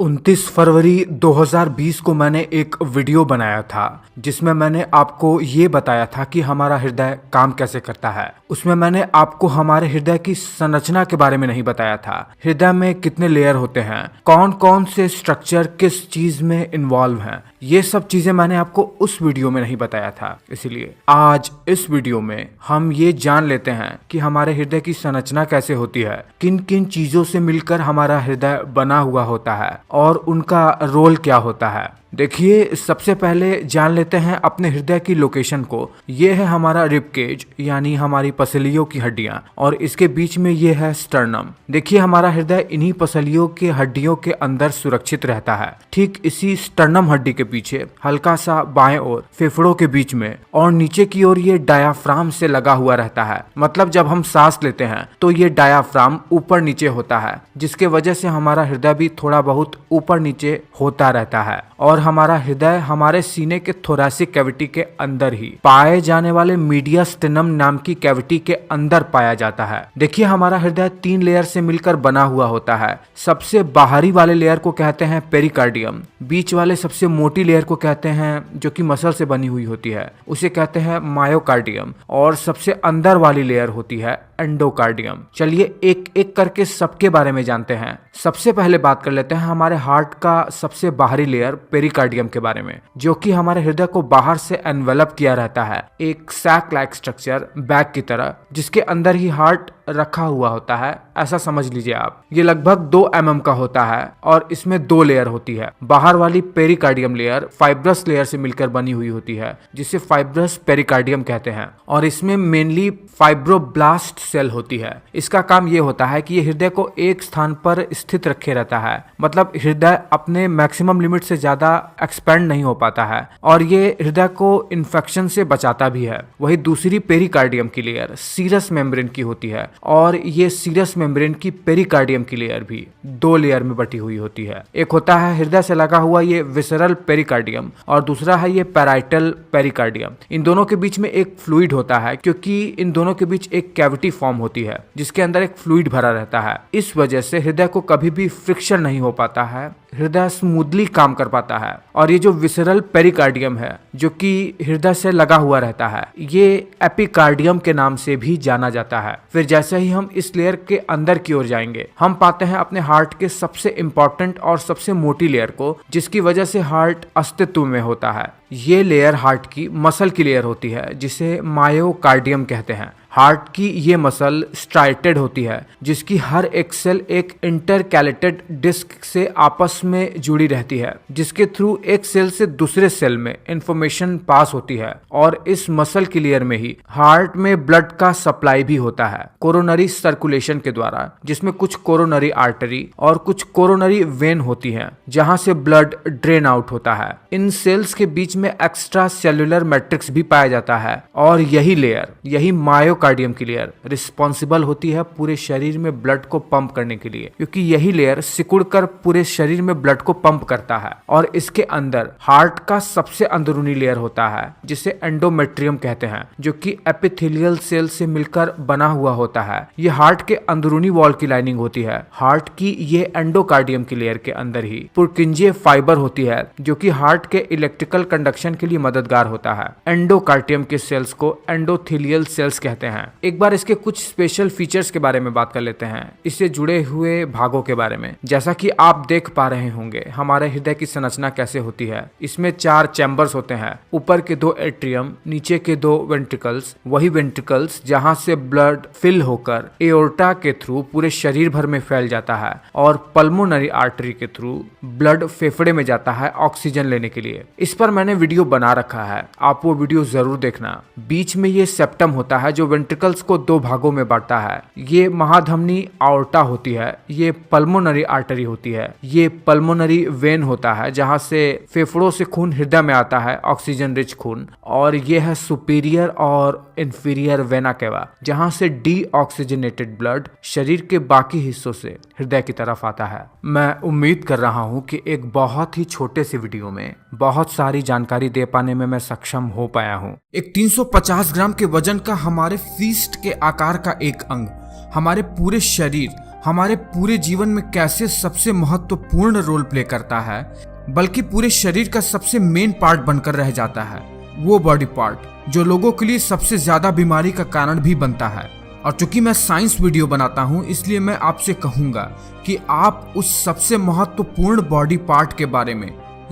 29 फरवरी 2020 को मैंने एक वीडियो बनाया था जिसमें मैंने आपको ये बताया था कि हमारा हृदय काम कैसे करता है। उसमें मैंने आपको हमारे हृदय की संरचना के बारे में नहीं बताया था। हृदय में कितने लेयर होते हैं, कौन कौन से स्ट्रक्चर किस चीज में इन्वॉल्व हैं, ये सब चीजें मैंने आपको उस वीडियो में नहीं बताया था। इसलिए आज इस वीडियो में हम ये जान लेते हैं कि हमारे हृदय की संरचना कैसे होती है, किन किन चीजों से मिलकर हमारा हृदय बना हुआ होता है और उनका रोल क्या होता है। देखिए, सबसे पहले जान लेते हैं अपने हृदय की लोकेशन को। ये है हमारा रिब केज यानी हमारी पसलियों की हड्डियां, और इसके बीच में ये है स्टर्नम। देखिए, हमारा हृदय इन्हीं पसलियों के हड्डियों के अंदर सुरक्षित रहता है। ठीक इसी स्टर्नम हड्डी के पीछे हल्का सा बाएं ओर फेफड़ों के बीच में और नीचे की ओर ये डायाफ्राम से लगा हुआ रहता है। मतलब जब हम सांस लेते हैं तो ये डायाफ्राम ऊपर नीचे होता है, जिसके वजह से हमारा हृदय भी थोड़ा बहुत ऊपर नीचे होता रहता है। और हमारा हृदय हमारे सीने के थोरैसिक कैविटी के अंदर ही पाए जाने वाले मीडियास्टिनम नाम की कैविटी के अंदर पाया जाता है। देखिए, हमारा हृदय 3 लेयर से मिलकर बना हुआ होता है। सबसे बाहरी वाले लेयर को कहते हैं पेरिकार्डियम, बीच वाले सबसे मोटी लेयर को कहते हैं, जो कि मसल से बनी हुई होती है, उसे कहते हैं मायोकार्डियम, और सबसे अंदर वाली लेयर होती है एंडोकार्डियम। चलिए एक एक करके सबके बारे में जानते हैं। सबसे पहले बात कर लेते हैं हमारे हार्ट का सबसे बाहरी लेयर पेरिकार्डियम के बारे में, जो कि हमारे हृदय को बाहर से एनवेलप किया रहता है, एक सैक लाइक स्ट्रक्चर, बैग की तरह, जिसके अंदर ही हार्ट रखा हुआ होता है। ऐसा समझ लीजिए आप। ये लगभग 2 mm का होता है और इसमें 2 लेयर होती है। बाहर वाली पेरिकार्डियम लेयर फाइब्रस लेयर से मिलकर बनी हुई होती है, जिसे फाइब्रस पेरिकार्डियम कहते हैं, और इसमें मेनली फाइब्रोब्लास्ट सेल होती है। इसका काम ये होता है कि ये हृदय को एक स्थान पर स्थित रखे रहता है। मतलब हृदय अपने मैक्सिमम लिमिट से ज्यादा एक्सपेंड नहीं हो पाता है, और ये हृदय को इन्फेक्शन से बचाता भी है। वही दूसरी पेरिकार्डियम की लेयर सीरस मेम्ब्रेन की होती है, और ये सीरस मेम्ब्रेन की पेरिकार्डियम की लेयर भी 2 लेयर में बटी हुई होती है। एक होता है हृदय से लगा हुआ ये विसरल पेरिकार्डियम, और दूसरा है ये पैराइटल पेरिकार्डियम। इन दोनों के बीच में एक फ्लूइड होता है, क्योंकि इन दोनों के बीच एक कैविटी फॉर्म होती है जिसके अंदर एक फ्लूइड भरा रहता है। इस वजह से हृदय को कभी भी फ्रिक्शन नहीं हो पाता है, हृदय स्मूथली काम कर पाता है। और ये जो विसरल पेरिकार्डियम है, जो कि हृदय से लगा हुआ रहता है, ये एपिकार्डियम के नाम से भी जाना जाता है। फिर जैसे ही हम इस लेयर के अंदर की ओर जाएंगे, हम पाते हैं अपने हार्ट के सबसे इंपॉर्टेंट और सबसे मोटी लेयर को, जिसकी वजह से हार्ट अस्तित्व में होता है। ये लेयर हार्ट की मसल की लेयर होती है, जिसे मायोकार्डियम कहते हैं। हार्ट की ये मसल स्ट्राइटेड होती है, जिसकी हर एक सेल एक इंटरकैलेटेड डिस्क से आपस में जुड़ी रहती है, जिसके थ्रू एक सेल से दूसरे सेल में इंफॉर्मेशन पास होती है। और इस मसल की लेयर में ही हार्ट में ब्लड का सप्लाई भी होता है कोरोनरी सर्कुलेशन के द्वारा, जिसमें कुछ कोरोनरी आर्टरी और कुछ कोरोनरी वेन होती हैं, जहां से ब्लड ड्रेन आउट होता है। इन सेल्स के बीच में एक्स्ट्रा सेल्यूलर मैट्रिक्स भी पाया जाता है, और यही लेयर, यही मायोकार्डियम की लेयर रिस्पॉन्सिबल होती है पूरे शरीर में ब्लड को पंप करने के लिए, क्योंकि यही लेयर सिकुड़कर पूरे शरीर में ब्लड को पंप करता है। और इसके अंदर हार्ट का सबसे अंदरूनी लेयर होता है, जिसे एंडोमेट्रियम कहते हैं, जो कि एपिथेलियल सेल से मिलकर बना हुआ होता है। ये हार्ट के अंदरूनी वॉल की लाइनिंग होती है। हार्ट की ये एंडोकार्डियम की लेयर के अंदर ही पुर्किंजे फाइबर होती है, जो कि हार्ट के इलेक्ट्रिकल कंडक्शन के लिए मददगार होता है। एंडोकार्डियम के सेल्स को एंडोथेलियल सेल्स कहते हैं। एक बार इसके कुछ स्पेशल फीचर्स के बारे में बात कर लेते हैं, इससे जुड़े हुए भागों के बारे में। जैसा कि आप देख पा रहे होंगे हमारे हृदय की संरचना कैसे होती है। इसमें 4 चैम्बर्स होते हैं, ऊपर के 2 एट्रियम, नीचे के 2 वेंट्रिकल्स। वही वेंट्रिकल्स जहां से ब्लड फिल होकर एओर्टा के थ्रू पूरे शरीर भर में फैल जाता है, और पल्मोनरी आर्टरी के थ्रू ब्लड फेफड़े में जाता है ऑक्सीजन लेने के लिए। इस पर मैंने वीडियो बना रखा है, आप वो वीडियो जरूर देखना। बीच में ये सेप्टम होता है, जो वेंट्रिकल्स को 2 भागों में बांटता है। ये महाधमनी आर्टा होती है, ये पल्मोनरी आर्टरी होती है, ये पल्मोनरी वेन होता है, जहां से फेफड़ों से खून हृदय में आता है, ऑक्सीजन रिच खून। और ये है सुपीरियर और इंफीरियर वेना केवा, जहां से डीऑक्सीजनेटेड ब्लड शरीर के बाकी हिस्सों से हृदय की तरफ आता है। मैं उम्मीद कर रहा हूं कि एक बहुत ही छोटे से वीडियो में बहुत सारी जानकारी दे पाने में मैं सक्षम हो पाया हूं। एक 350 ग्राम के वजन का हमारे फीस्ट के आकार का एक अंग हमारे पूरे शरीर हमारे पूरे जीवन में कैसे सबसे महत्वपूर्ण रोल प्ले करता है, बल्कि पूरे शरीर का सबसे मेन पार्ट बनकर रह जाता है। वो बॉडी पार्ट जो लोगों के लिए सबसे ज्यादा बीमारी का कारण भी बनता है। और चूंकि मैं साइंस वीडियो बनाता हूँ, इसलिए मैं आपसे कहूंगा कि आप उस सबसे महत्वपूर्ण बॉडी पार्ट के बारे में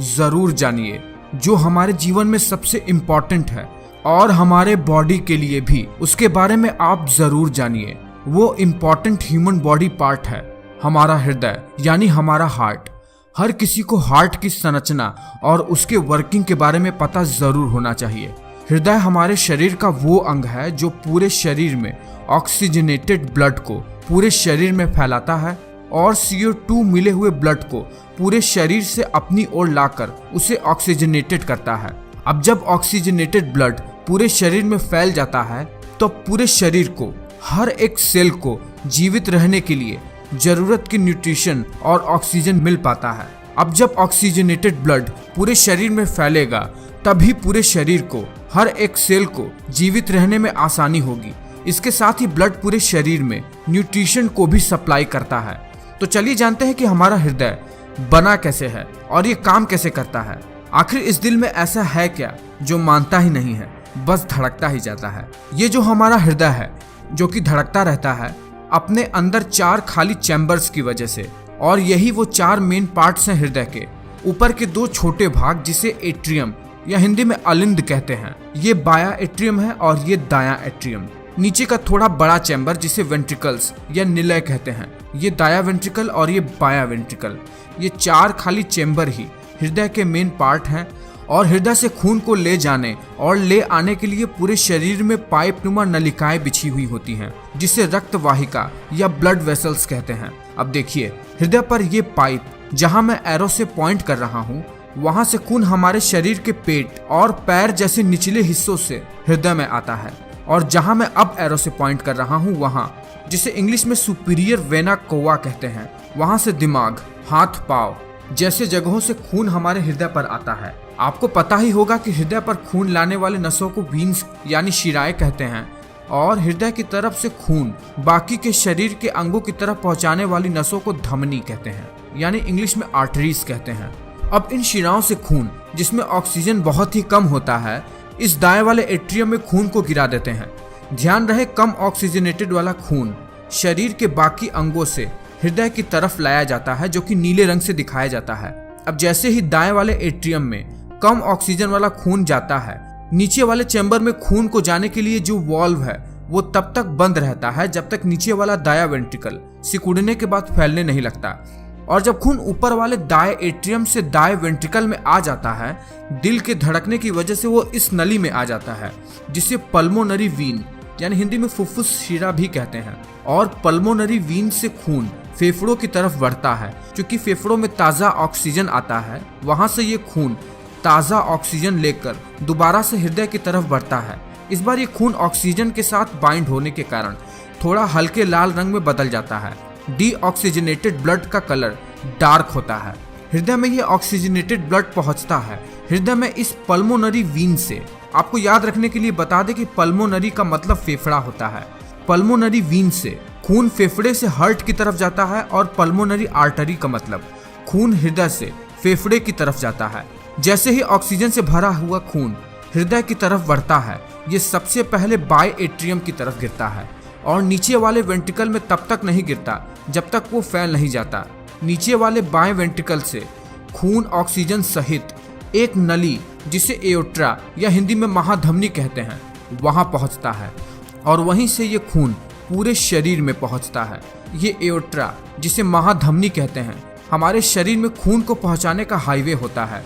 जरूर जानिए जो हमारे जीवन में सबसे इम्पोर्टेंट है, और हमारे बॉडी के लिए भी उसके बारे में आप जरूर जानिए। वो इम्पोर्टेंट ह्यूमन बॉडी पार्ट है हमारा हृदय, यानी हमारा हार्ट। हर किसी को हार्ट की संरचना और उसके वर्किंग के बारे में पता जरूर होना चाहिए। हृदय हमारे शरीर का वो अंग है जो पूरे शरीर में ऑक्सीजनेटेड ब्लड को पूरे शरीर में फैलाता है और CO2 मिले हुए ब्लड को पूरे शरीर से अपनी ओर लाकर उसे ऑक्सीजनेटेड करता है। अब जब ऑक्सीजनेटेड ब्लड पूरे शरीर में फैल जाता है तो पूरे शरीर को, हर एक सेल को जीवित रहने के लिए जरूरत की न्यूट्रिशन और ऑक्सीजन मिल पाता है। अब जब ऑक्सीजनेटेड ब्लड पूरे शरीर में फैलेगा तभी पूरे शरीर को, हर एक सेल को जीवित रहने में आसानी होगी। इसके साथ ही ब्लड पूरे शरीर में न्यूट्रिशन को भी सप्लाई करता है। तो चलिए जानते हैं कि हमारा हृदय बना कैसे है और ये काम कैसे करता है। आखिर इस दिल में ऐसा है क्या जो मानता ही नहीं है, बस धड़कता ही जाता है। ये जो हमारा हृदय है जो कि धड़कता रहता है अपने अंदर 4 खाली चैम्बर्स की वजह से, और यही वो 4 मेन पार्ट्स हैं हृदय के। ऊपर के 2 छोटे भाग जिसे एट्रियम या हिंदी में अलिंद कहते हैं, ये बाया एट्रियम है और ये दाया एट्रियम। नीचे का थोड़ा बड़ा चैम्बर जिसे वेंट्रिकल्स या निलय कहते हैं, ये दाया वेंट्रिकल और ये बाया वेंट्रिकल। ये 4 खाली चैम्बर ही हृदय के मेन पार्ट हैं, और हृदय से खून को ले जाने और ले आने के लिए पूरे शरीर में पाइपनुमा नलिकाएं बिछी हुई होती हैं, जिसे रक्त वाहिका या ब्लड वेसल्स कहते हैं। अब देखिए, हृदय पर ये पाइप, जहां मैं एरो से पॉइंट कर रहा हूं, वहां से खून हमारे शरीर के पेट और पैर जैसे निचले हिस्सों से हृदय में आता है, और जहां मैं अब एरो से पॉइंट कर रहा हूं, वहां, जिसे इंग्लिश में सुपीरियर वेना कोवा कहते हैं, वहां से दिमाग, हाथ पांव जैसे जगहों से खून हमारे हृदय पर आता है। आपको पता ही होगा कि हृदय पर खून लाने वाले नसों को वीन्स यानी शिराएं कहते हैं, और हृदय की तरफ से खून बाकी के शरीर के अंगों की तरफ पहुंचाने वाली नसों को धमनी कहते हैं, यानी इंग्लिश में आर्टरीज कहते हैं। अब इन शिराओं से खून, जिसमें ऑक्सीजन बहुत ही कम होता है, इस दाएं वाले एट्रियम में खून को गिरा देते हैं। ध्यान रहे, कम ऑक्सीजनेटेड वाला खून शरीर के बाकी अंगों से हृदय की तरफ लाया जाता है, जो कि नीले रंग से दिखाया जाता है। अब जैसे ही दाएं वाले एट्रियम में कम ऑक्सीजन वाला खून जाता है, नीचे वाले चैम्बर में खून को जाने के लिए जो वॉल्व है वो तब तक बंद रहता है जब तक नीचे वाला दाया वेंट्रिकल सिकुड़ने के बाद फैलने नहीं लगता। और जब खून ऊपर वाले दाएं एट्रियम से दाएं वेंट्रिकल में आ जाता है, दिल के धड़कने की वजह से वो इस नली में आ जाता है, जिसे पल्मोनरी वीन यानी हिंदी में फुफ्फुस शिरा भी कहते हैं। और पल्मोनरी वीन से खून फेफड़ों की तरफ बढ़ता है। क्योंकि फेफड़ों में ताज़ा ऑक्सीजन आता है, वहां से ये खून ताज़ा ऑक्सीजन लेकर दोबारा से हृदय की तरफ बढ़ता है। इस बार ये खून ऑक्सीजन के साथ बाइंड होने के कारण थोड़ा हल्के लाल रंग में बदल जाता है। डीऑक्सीजनेटेड ब्लड का कलर डार्क होता है। हृदय में ये ऑक्सीजनेटेड ब्लड पहुंचता है हृदय में इस पल्मोनरी वीन से। आपको याद रखने के लिए बता दें कि पल्मोनरी का मतलब फेफड़ा होता है। पल्मोनरी वीन से खून फेफड़े से हार्ट की तरफ जाता है, और पल्मोनरी आर्टरी का मतलब खून हृदय से फेफड़े की तरफ जाता है। जैसे ही ऑक्सीजन से भरा हुआ खून हृदय की तरफ बढ़ता है, ये सबसे पहले बाय एट्रियम की तरफ गिरता है, और नीचे वाले वेंट्रिकल में तब तक नहीं गिरता जब तक वो फैल नहीं जाता। नीचे वाले बाएं वेंट्रिकल से खून ऑक्सीजन सहित एक नली, जिसे एओर्टा या हिंदी में महाधमनी कहते हैं, वहां पहुंचता है, और वहीं से ये खून पूरे शरीर में पहुंचता है। ये एओर्टा, जिसे महाधमनी कहते हैं, हमारे शरीर में खून को पहुंचाने का हाईवे होता है।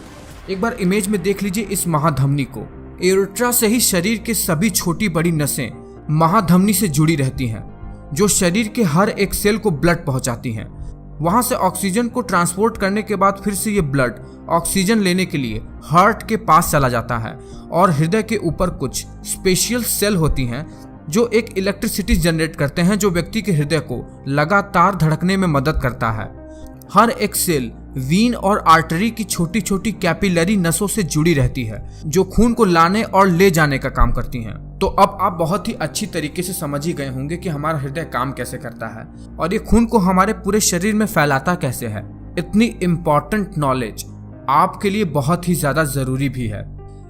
एक बार इमेज में देख लीजिए इस महाधमनी को। एओर्टा से ही शरीर के सभी छोटी बड़ी नसें महाधमनी से जुड़ी रहती हैं, जो शरीर के हर एक सेल को ब्लड पहुंचाती हैं। वहां से ऑक्सीजन को ट्रांसपोर्ट करने के बाद फिर से ये ब्लड ऑक्सीजन लेने के लिए हार्ट के पास चला जाता है, और हृदय के ऊपर कुछ स्पेशल सेल होती हैं जो एक इलेक्ट्रिसिटी जनरेट करते हैं, जो व्यक्ति के हृदय को लगातार धड़कने में मदद करता है। हर एक सेल वीन और आर्टरी की छोटी छोटी कैपिलरी नसों से जुड़ी रहती है, जो खून को लाने और ले जाने का काम करती हैं। तो अब आप बहुत ही अच्छी तरीके से समझ ही गए होंगे कि हमारा हृदय काम कैसे करता है और ये खून को हमारे पूरे शरीर में फैलाता कैसे है। इतनी इम्पोर्टेंट नॉलेज आपके लिए बहुत ही ज्यादा जरूरी भी है।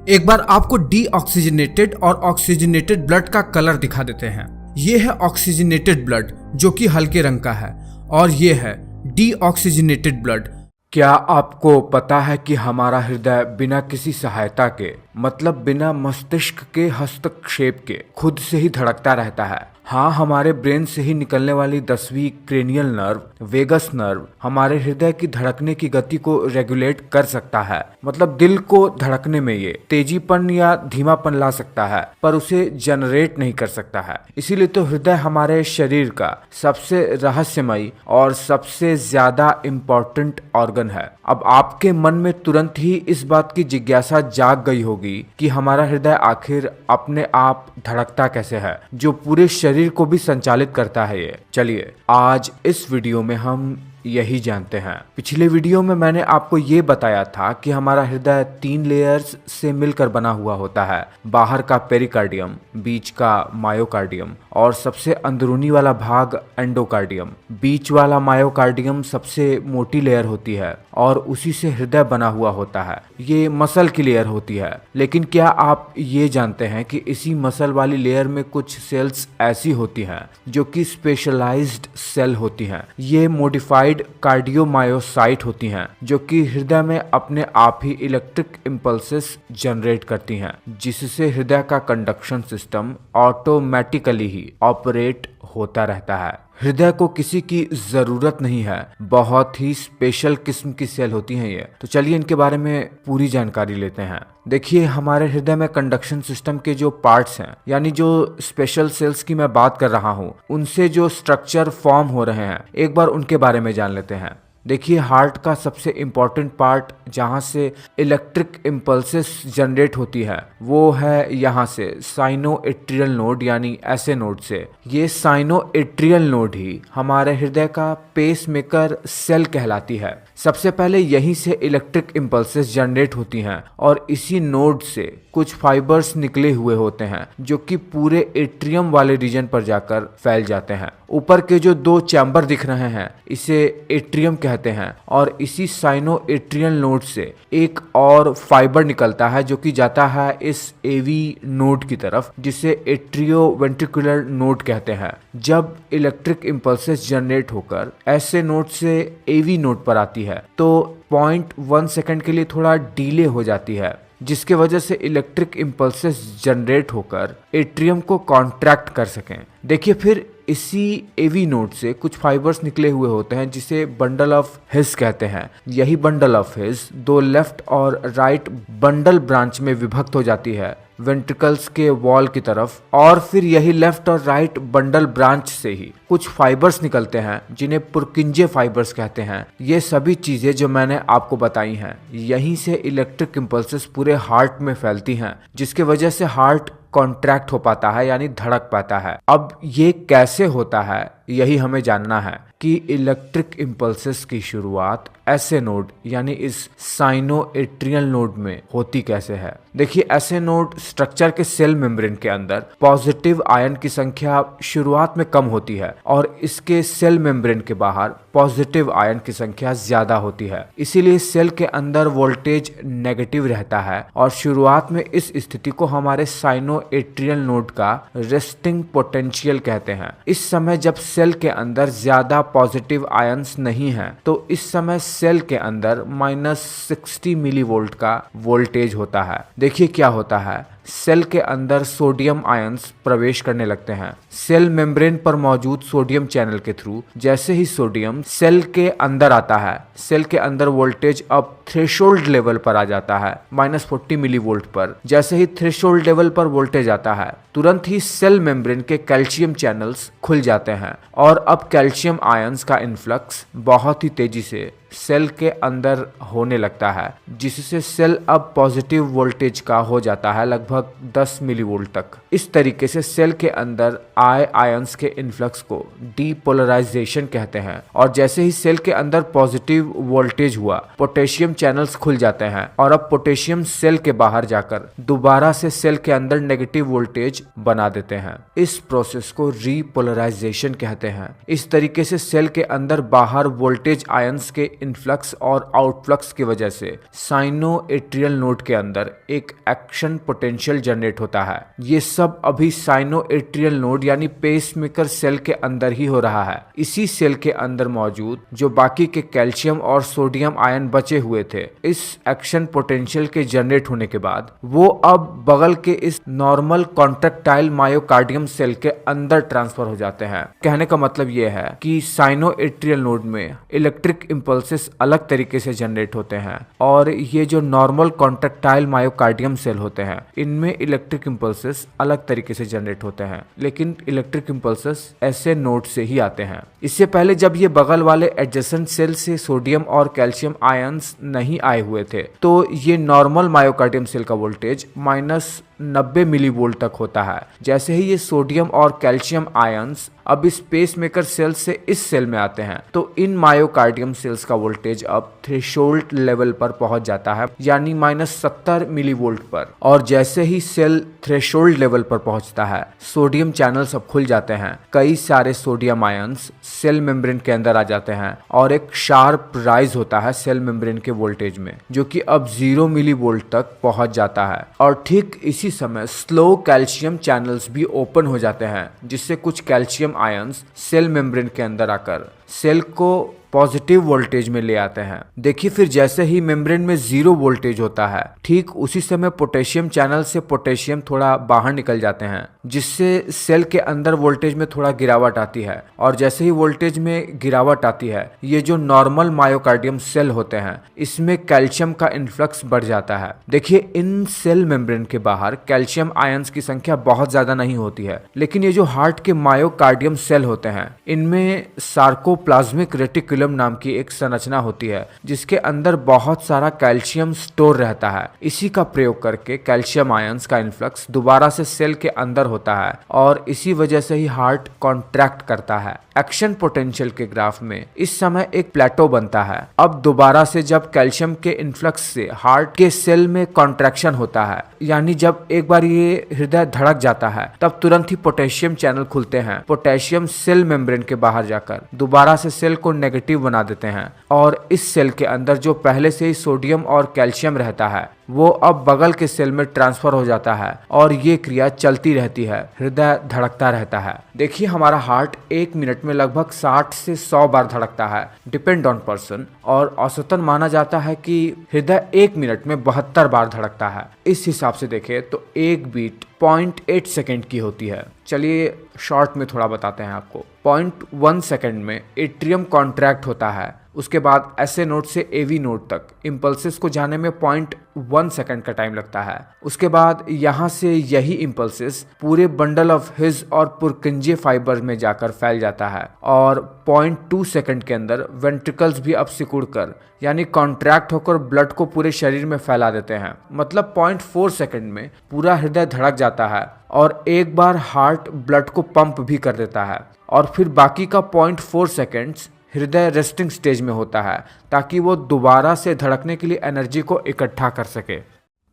एक बार आपको डीऑक्सीजनेटेड और ऑक्सीजनेटेड ब्लड का कलर दिखा देते हैं। ये है ऑक्सीजनेटेड ब्लड जो कि हल्के रंग का है और ये है डीऑक्सीजनेटेड ब्लड। क्या आपको पता है कि हमारा हृदय बिना किसी सहायता के, मतलब बिना मस्तिष्क के हस्तक्षेप के, खुद से ही धड़कता रहता है। हाँ, हमारे ब्रेन से ही निकलने वाली 10वीं क्रेनियल नर्व, वेगस नर्व, हमारे हृदय की धड़कने की गति को रेगुलेट कर सकता है। मतलब दिल को धड़कने में ये तेजीपन या धीमापन ला सकता है, पर उसे जनरेट नहीं कर सकता है। इसीलिए तो हृदय हमारे शरीर का सबसे रहस्यमयी और सबसे ज्यादा इम्पोर्टेंट ऑर्गन है। अब आपके मन में तुरंत ही इस बात की जिज्ञासा जाग गई होगी कि हमारा हृदय आखिर अपने आप धड़कता कैसे है, जो पूरे शरीर को भी संचालित करता है ये। चलिए आज इस वीडियो में हम यही जानते हैं। पिछले वीडियो में मैंने आपको ये बताया था कि हमारा हृदय 3 लेयर्स से मिलकर बना हुआ होता है। बाहर का पेरिकार्डियम, बीच का मायोकार्डियम और सबसे अंदरूनी वाला भाग एंडोकार्डियम। बीच वाला मायोकार्डियम सबसे मोटी लेयर होती है और उसी से हृदय बना हुआ होता है। ये मसल की लेयर होती है। लेकिन क्या आप ये जानते हैं कि इसी मसल वाली लेयर में कुछ सेल्स ऐसी होती हैं जो कि स्पेशलाइज्ड सेल होती हैं। ये मॉडिफाइड कार्डियोमायोसाइट होती हैं जो कि हृदय में अपने आप ही इलेक्ट्रिक इम्पल्सेस जनरेट करती हैं, जिससे हृदय का कंडक्शन सिस्टम ऑटोमेटिकली ही ऑपरेट होता रहता है। हृदय को किसी की जरूरत नहीं है, बहुत ही स्पेशल किस्म की सेल होती हैं ये। तो चलिए इनके बारे में पूरी जानकारी लेते हैं। देखिए, हमारे हृदय में कंडक्शन सिस्टम के जो पार्ट्स हैं, यानी जो स्पेशल सेल्स की मैं बात कर रहा हूँ, उनसे जो स्ट्रक्चर फॉर्म हो रहे हैं, एक बार उनके बारे में जान लेते हैं। देखिए, हार्ट का सबसे इम्पोर्टेंट पार्ट जहाँ से इलेक्ट्रिक इम्पल्सेस जनरेट होती है वो है यहाँ से साइनोएट्रियल नोड, यानी ऐसे नोड से। ये साइनोएट्रियल नोड ही हमारे हृदय का पेसमेकर सेल कहलाती है। सबसे पहले यहीं से इलेक्ट्रिक इम्पल्सेस जनरेट होती हैं और इसी नोड से कुछ फाइबर्स निकले हुए होते हैं जो कि पूरे एट्रियम वाले रीजन पर जाकर फैल जाते हैं। ऊपर के जो 2 चैम्बर दिख रहे हैं इसे एट्रियम कहते हैं और इसी साइनोएट्रियल नोड से एक और फाइबर निकलता है जो कि जाता है इस एवी नोड की तरफ, जिसे एट्रियोवेंट्रिकुलर नोड कहते हैं। जब इलेक्ट्रिक इम्पल्सेस जनरेट होकर ऐसे नोड से एवी नोड पर आती है तो 0.1 सेकंड के लिए थोड़ा डिले हो जाती है, जिसके वजह से इलेक्ट्रिक इम्पल्सेस जनरेट होकर एट्रियम को कॉन्ट्रैक्ट कर सकें। देखिए, फिर इसी एवी नोड से कुछ फाइबर्स निकले हुए होते हैं जिसे बंडल ऑफ हिस कहते हैं। यही बंडल ऑफ हिस 2 लेफ्ट और राइट बंडल ब्रांच में विभक्त हो जाती है वेंट्रिकल्स के वॉल की तरफ, और फिर यही लेफ्ट और राइट बंडल ब्रांच से ही कुछ फाइबर्स निकलते हैं जिन्हें पुरकिंजे फाइबर्स कहते हैं। ये सभी चीजें जो मैंने आपको बताई हैं, यहीं से इलेक्ट्रिक इम्पल्सेस पूरे हार्ट में फैलती हैं, जिसके वजह से हार्ट कॉन्ट्रैक्ट हो पाता है, यानी धड़क पाता है। अब ये कैसे होता है यही हमें जानना है कि इलेक्ट्रिक इम्पल्सेस की शुरुआत ऐसे नोड यानी इस साइनोएट्रियल नोड में होती कैसे है। देखिए, ऐसे नोड स्ट्रक्चर के सेल मेम्ब्रेन के अंदर पॉजिटिव आयन की संख्या शुरुआत में कम होती है और इसके सेल मेम्ब्रेन के बाहर पॉजिटिव आयन की संख्या ज्यादा होती है। इसीलिए सेल के अंदर वोल्टेज नेगेटिव रहता है और शुरुआत में इस स्थिति को हमारे साइनोएट्रियल नोड का रेस्टिंग पोटेंशियल कहते हैं। इस समय जब सेल के अंदर ज्यादा पॉजिटिव आयंस नहीं है तो इस समय सेल के अंदर -60 मिलीवोल्ट का वोल्टेज होता है। देखिए क्या होता है, सेल के अंदर सोडियम आयंस प्रवेश करने लगते हैं सेल मेम्ब्रेन पर मौजूद सोडियम चैनल के थ्रू। जैसे ही सोडियम सेल के अंदर आता है, सेल के अंदर वोल्टेज अब थ्रेशोल्ड लेवल पर आ जाता है -40 मिलीवोल्ट पर। जैसे ही थ्रेशोल्ड लेवल पर वोल्टेज आता है, तुरंत ही सेल मेम्ब्रेन के कैल्शियम चैनल्स खुल जाते हैं और अब कैल्शियम आयंस का इन्फ्लक्स बहुत ही तेजी से सेल के अंदर होने लगता है, जिससे सेल अब पॉजिटिव वोल्टेज का हो जाता है लगभग 10 मिलीवोल्ट तक। इस तरीके से सेल के अंदर आयंस के इन्फ्लक्स को डीपोलराइजेशन कहते हैं। और जैसे ही सेल के अंदर पॉजिटिव वोल्टेज हुआ, पोटेशियम चैनल्स खुल जाते हैं और अब पोटेशियम सेल के बाहर जाकर दोबारा से सेल के अंदर नेगेटिव वोल्टेज बना देते हैं। इस प्रोसेस को रीपोलराइजेशन कहते हैं। इस तरीके से सेल के अंदर बाहर वोल्टेज आयंस के इनफ्लक्स और आउटफ्लक्स की वजह से साइनोएट्रियल नोड के अंदर एक एक्शन पोटेंशियल जनरेट होता है। ये सब अभी साइनोएट्रियल नोड यानी पेसमेकर सेल के अंदर ही हो रहा है। इसी सेल के अंदर मौजूद जो बाकी के कैल्शियम और सोडियम आयन बचे हुए थे, इस एक्शन पोटेंशियल के जनरेट होने के बाद वो अब बगल के इस नॉर्मल कॉन्ट्रैक्टाइल मायोकार्डियम सेल के अंदर ट्रांसफर हो जाते हैं। कहने का मतलब ये है कि साइनोएट्रियल नोड में इलेक्ट्रिक इंपल्सेस अलग तरीके से जनरेट होते हैं और ये जो नॉर्मल कॉन्ट्रैक्टाइल मायोकार्डियम सेल होते हैं, इनमें इलेक्ट्रिक इंपल्सेस अलग तरीके से जनरेट होते हैं। लेकिन इलेक्ट्रिक इंपल्सेस ऐसे नोड से ही आते हैं। इससे पहले जब ये बगल वाले एडजेसेंट सेल से सोडियम और कैल्शियम आयंस नहीं आए हुए थे, तो ये नॉर्मल मायोकार्डियम सेल का वोल्टेज -90 मिलीवोल्ट तक होता है। जैसे ही ये सोडियम और कैल्शियम आयंस अब इस पेसमेकर सेल से इस सेल में आते हैं, तो इन मायोकार्डियम सेल्स का वोल्टेज अब थ्रेशोल्ड लेवल पर पहुंच जाता है, यानी -70 मिलीवोल्ट पर। और जैसे ही सेल थ्रेशोल्ड लेवल पर पहुंचता है, सोडियम चैनल्स अब खुल जाते हैं। कई सारे सोडियम आयंस सेल मेम्ब्रेन के अंदर आ जाते हैं और एक शार्प राइज होता है सेल मेम्ब्रेन के वोल्टेज में, जो कि अब 0 मिलीवोल्ट तक पहुंच जाता है। और ठीक इसी समय स्लो कैल्शियम चैनल्स भी ओपन हो जाते हैं, जिससे कुछ कैल्शियम आयंस सेल मेम्ब्रेन के अंदर आकर सेल को पॉजिटिव वोल्टेज में ले आते हैं। देखिए, फिर जैसे ही मेम्ब्रेन में 0 वोल्टेज होता है, ठीक उसी समय पोटेशियम चैनल से पोटेशियम थोड़ा बाहर निकल जाते हैं, जिससे सेल के अंदर वोल्टेज में थोड़ा गिरावट आती है। और जैसे ही वोल्टेज में गिरावट आती है, ये जो नॉर्मल मायोकार्डियम सेल होते हैं, इसमें कैल्शियम का इन्फ्लक्स बढ़ जाता है। देखिए, इन सेल मेम्ब्रेन के बाहर कैल्शियम आयंस की संख्या बहुत ज्यादा नहीं होती है, लेकिन ये जो हार्ट के मायोकार्डियम सेल होते हैं, इनमें सार्कोप्लाज्मिक रेटिकुलम नाम की एक संरचना होती है, जिसके अंदर बहुत सारा कैल्शियम स्टोर रहता है। इसी का प्रयोग करके कैल्शियम आयंस का इन्फ्लक्स दोबारा से सेल के अंदर होता है और इसी वजह से ही हार्ट कॉन्ट्रैक्ट करता है। एक्शन पोटेंशियल के ग्राफ में इस समय एक प्लेटो बनता है। अब दोबारा से जब कैल्शियम के इन्फ्लक्स से हार्ट के सेल में कॉन्ट्रैक्शन होता है, यानी जब एक बार ये हृदय धड़क जाता है, तब तुरंत ही पोटेशियम चैनल खुलते हैं। पोटेशियम सेल मेम्ब्रेन के बाहर जाकर दोबारा से सेल को नेगेटिव बना देते हैं और इस सेल के अंदर जो पहले से ही सोडियम और कैल्शियम रहता है, वो अब बगल के सेल में ट्रांसफर हो जाता है और ये क्रिया चलती रहती है। हृदय धड़कता रहता है। देखिए, हमारा हार्ट 1 मिनट में लगभग 60 से 100 बार धड़कता है, डिपेंड ऑन पर्सन। और औसतन माना जाता है कि हृदय 1 मिनट में 72 बार धड़कता है। इस हिसाब से देखें तो एक बीट 0.8 सेकेंड की होती है। चलिए शॉर्ट में थोड़ा बताते हैं आपको। 0.1 सेकेंड में एट्रियम कॉन्ट्रैक्ट होता है। उसके बाद एसए नोड से एवी नोड तक इम्पल्सेस को जाने में 0.1 सेकेंड का टाइम लगता है। उसके बाद यहाँ से यही इम्पल्सेस पूरे बंडल ऑफ हिज और पुरकिंजे फाइबर में जाकर फैल जाता है और 0.2 सेकेंड के अंदर वेंट्रिकल्स भी अब सिकुड़ कर यानी कॉन्ट्रैक्ट होकर ब्लड को पूरे शरीर में फैला देते हैं। मतलब 0.4 सेकेंड में पूरा हृदय धड़क जाता है और एक बार हार्ट ब्लड को पंप भी कर देता है और फिर बाकी का 0.4 सेकेंड्स हृदय रेस्टिंग स्टेज में होता है ताकि वो दोबारा से धड़कने के लिए एनर्जी को इकट्ठा कर सके।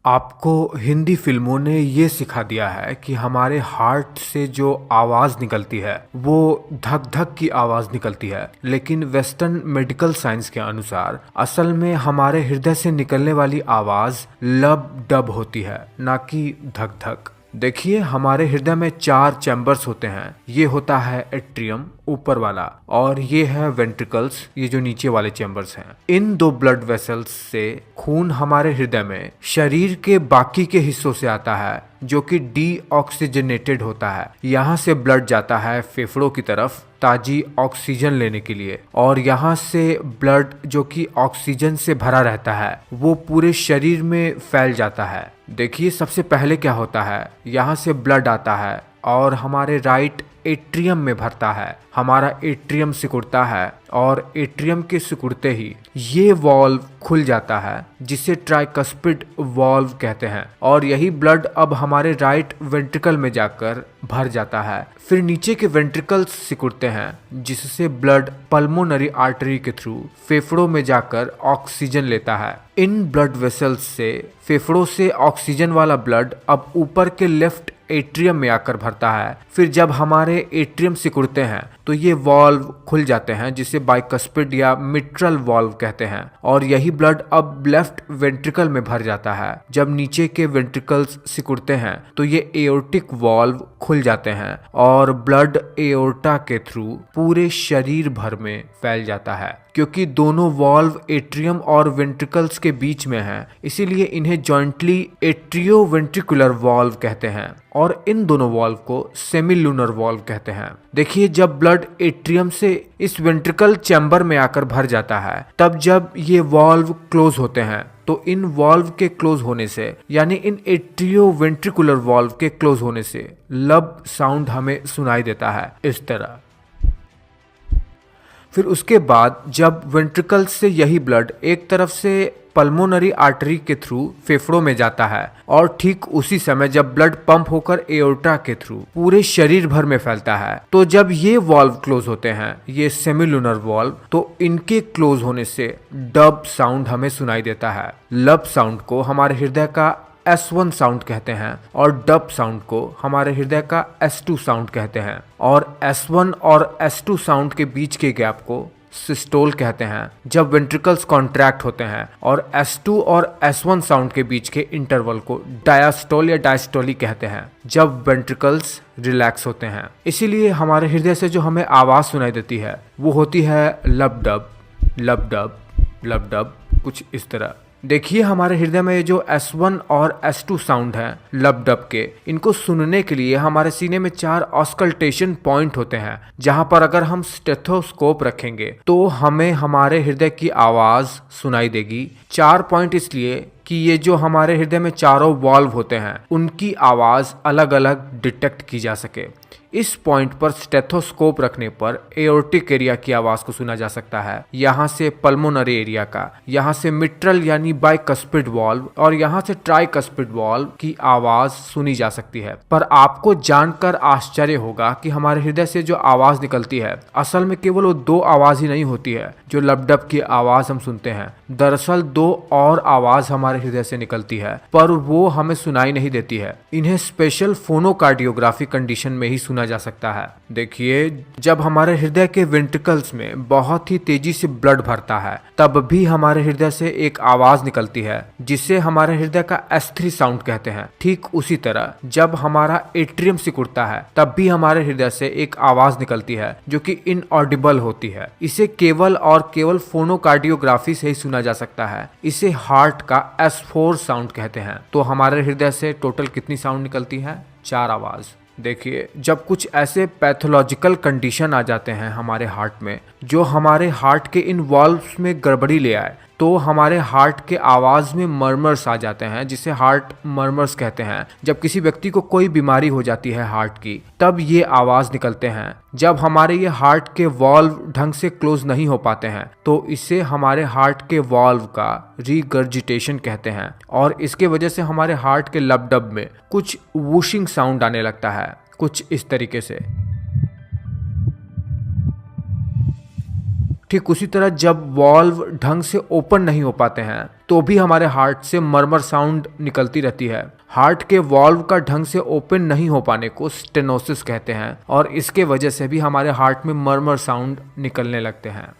आपको हिंदी फिल्मों ने ये सिखा दिया है कि हमारे हार्ट से जो आवाज़ निकलती है वो धक धक की आवाज़ निकलती है, लेकिन वेस्टर्न मेडिकल साइंस के अनुसार असल में हमारे हृदय से निकलने वाली आवाज़ लब डब होती है, ना कि धक धक। देखिए, हमारे हृदय में 4 चैम्बर्स होते हैं। ये होता है एट्रियम ऊपर वाला और ये है वेंट्रिकल्स, ये जो नीचे वाले चैम्बर्स हैं। इन 2 ब्लड वेसल्स से खून हमारे हृदय में शरीर के बाकी के हिस्सों से आता है जो कि डीऑक्सीजनेटेड होता है। यहाँ से ब्लड जाता है फेफड़ों की तरफ ताजी ऑक्सीजन लेने के लिए और यहाँ से ब्लड जो कि ऑक्सीजन से भरा रहता है वो पूरे शरीर में फैल जाता है। देखिए, सबसे पहले क्या होता है, यहाँ से ब्लड आता है और हमारे राइट एट्रियम में भरता है। हमारा एट्रियम सिकुड़ता है और एट्रियम के सिकुड़ते ही ये वॉल्व खुल जाता है जिसे ट्राइकस्पिड वॉल्व कहते हैं और यही ब्लड अब हमारे राइट वेंट्रिकल में जाकर भर जाता है। फिर नीचे के वेंट्रिकल्स सिकुड़ते हैं जिससे ब्लड पल्मोनरी आर्टरी के थ्रू फेफड़ों में जाकर ऑक्सीजन लेता है। इन ब्लड वेसल्स से फेफड़ों से ऑक्सीजन वाला ब्लड अब ऊपर के लेफ्ट एट्रियम में आकर भरता है। फिर जब हमारे एट्रियम सिकुड़ते हैं तो ये वॉल्व खुल जाते हैं जिसे बाइकस्पिड या मिट्रल वॉल्व कहते हैं और यही ब्लड अब लेफ्ट वेंट्रिकल में भर जाता है। जब नीचे के वेंट्रिकल्स सिकुड़ते हैं तो ये एओर्टिक वॉल्व खुल जाते हैं और ब्लड एओर्टा के थ्रू पूरे शरीर भर में फैल जाता है। क्योंकि दोनों वॉल्व एट्रियम और वेंट्रिकल्स के बीच में हैं, इसीलिए इन्हें जॉइंटली एट्रियोवेंट्रिकुलर वॉल्व कहते हैं और इन दोनों वॉल्व को सेमीलूनर वॉल्व कहते हैं। देखिए, जब ब्लड एट्रियम से इस वेंट्रिकल चैम्बर में आकर भर जाता है, तब जब ये वॉल्व क्लोज होते हैं तो इन वॉल्व के क्लोज होने से यानी इन एट्रियोवेंट्रिकुलर वॉल्व के क्लोज होने से लब साउंड हमें सुनाई देता है इस तरह। फिर उसके बाद जब वेंट्रिकल से यही ब्लड एक तरफ से पल्मोनरी आर्टरी के थ्रू फेफड़ों में जाता है और ठीक उसी समय जब ब्लड पंप होकर एओर्टा के थ्रू पूरे शरीर भर में फैलता है, तो जब ये वॉल्व क्लोज होते हैं, ये सेमीलूनर वॉल्व, तो इनके क्लोज होने से डब साउंड हमें सुनाई देता है। लब साउंड को हमारे हृदय का S1 साउंड कहते हैं और डब साउंड को हमारे हृदय का S2 साउंड कहते हैं और S1 और S2 साउंड के बीच के गैप को सिस्टोल कहते हैं। जब वेंट्रिकल्स कॉन्ट्रैक्ट होते हैं और S2 और S1 साउंड के बीच के इंटरवल को डायस्टोल या डायस्टोली कहते हैं जब वेंट्रिकल्स रिलैक्स होते हैं। इसीलिए हमारे हृदय से जो हमें आवाज सुनाई देती है वो होती है लब डब लब डब लब डब, कुछ इस तरह। देखिए, हमारे हृदय में ये जो S1 और S2 साउंड है लब डब के, इनको सुनने के लिए हमारे सीने में 4 ऑस्कल्टेशन पॉइंट होते हैं, जहां पर अगर हम स्टेथोस्कोप रखेंगे तो हमें हमारे हृदय की आवाज सुनाई देगी। 4 पॉइंट इसलिए कि ये जो हमारे हृदय में चारों वॉल्व होते हैं उनकी आवाज अलग अलग डिटेक्ट की जा सके। इस पॉइंट पर स्टेथोस्कोप रखने पर एओर्टिक एरिया की आवाज को सुना जा सकता है, यहाँ से पल्मोनरी एरिया का, यहाँ से मिट्रल यानी बाइकस्पिड वॉल्व और यहाँ से ट्राइकस्पिड वॉल्व की आवाज सुनी जा सकती है। पर आपको जानकर आश्चर्य होगा कि हमारे हृदय से जो आवाज निकलती है असल में केवल वो 2 आवाज ही नहीं होती है जो लबडब की आवाज हम सुनते हैं। दरअसल 2 और आवाज हमारे हृदय से निकलती है पर वो हमें सुनाई नहीं देती है। इन्हें स्पेशल फोनोकार्डियोग्राफी कंडीशन में ही सुना जा सकता है। देखिए, जब हमारे हृदय के वेंट्रिकल्स में बहुत ही तेजी से ब्लड भरता है तब भी हमारे हृदय से एक आवाज निकलती है जिसे हमारे हृदय का S3 साउंड कहते हैं। ठीक उसी तरह जब हमारा एट्रियम सिकुड़ता है तब भी हमारे हृदय से एक आवाज निकलती है जो कि इनऑडिबल होती है। इसे केवल और केवल फोनोकार्डियोग्राफी से ही सुना जा सकता है। इसे हार्ट का S4 साउंड कहते हैं। तो हमारे हृदय से टोटल कितनी साउंड निकलती है? 4 आवाज। देखिए, जब कुछ ऐसे पैथोलॉजिकल कंडीशन आ जाते हैं हमारे हार्ट में जो हमारे हार्ट के इन वॉल्व्स में गड़बड़ी ले आए तो हमारे हार्ट के आवाज में मर्मर्स आ जाते हैं जिसे हार्ट मर्मर्स कहते हैं। जब किसी व्यक्ति को कोई बीमारी हो जाती है हार्ट की तब ये आवाज निकलते हैं। जब हमारे ये हार्ट के वॉल्व ढंग से क्लोज नहीं हो पाते हैं तो इसे हमारे हार्ट के वॉल्व का रीगर्जिटेशन कहते हैं और इसके वजह से हमारे हार्ट के लबडब में कुछ वूशिंग साउंड आने लगता है, कुछ इस तरीके से। ठीक उसी तरह जब वॉल्व ढंग से ओपन नहीं हो पाते हैं तो भी हमारे हार्ट से मरमर साउंड निकलती रहती है। हार्ट के वॉल्व का ढंग से ओपन नहीं हो पाने को स्टेनोसिस कहते हैं और इसके वजह से भी हमारे हार्ट में मरमर साउंड निकलने लगते हैं।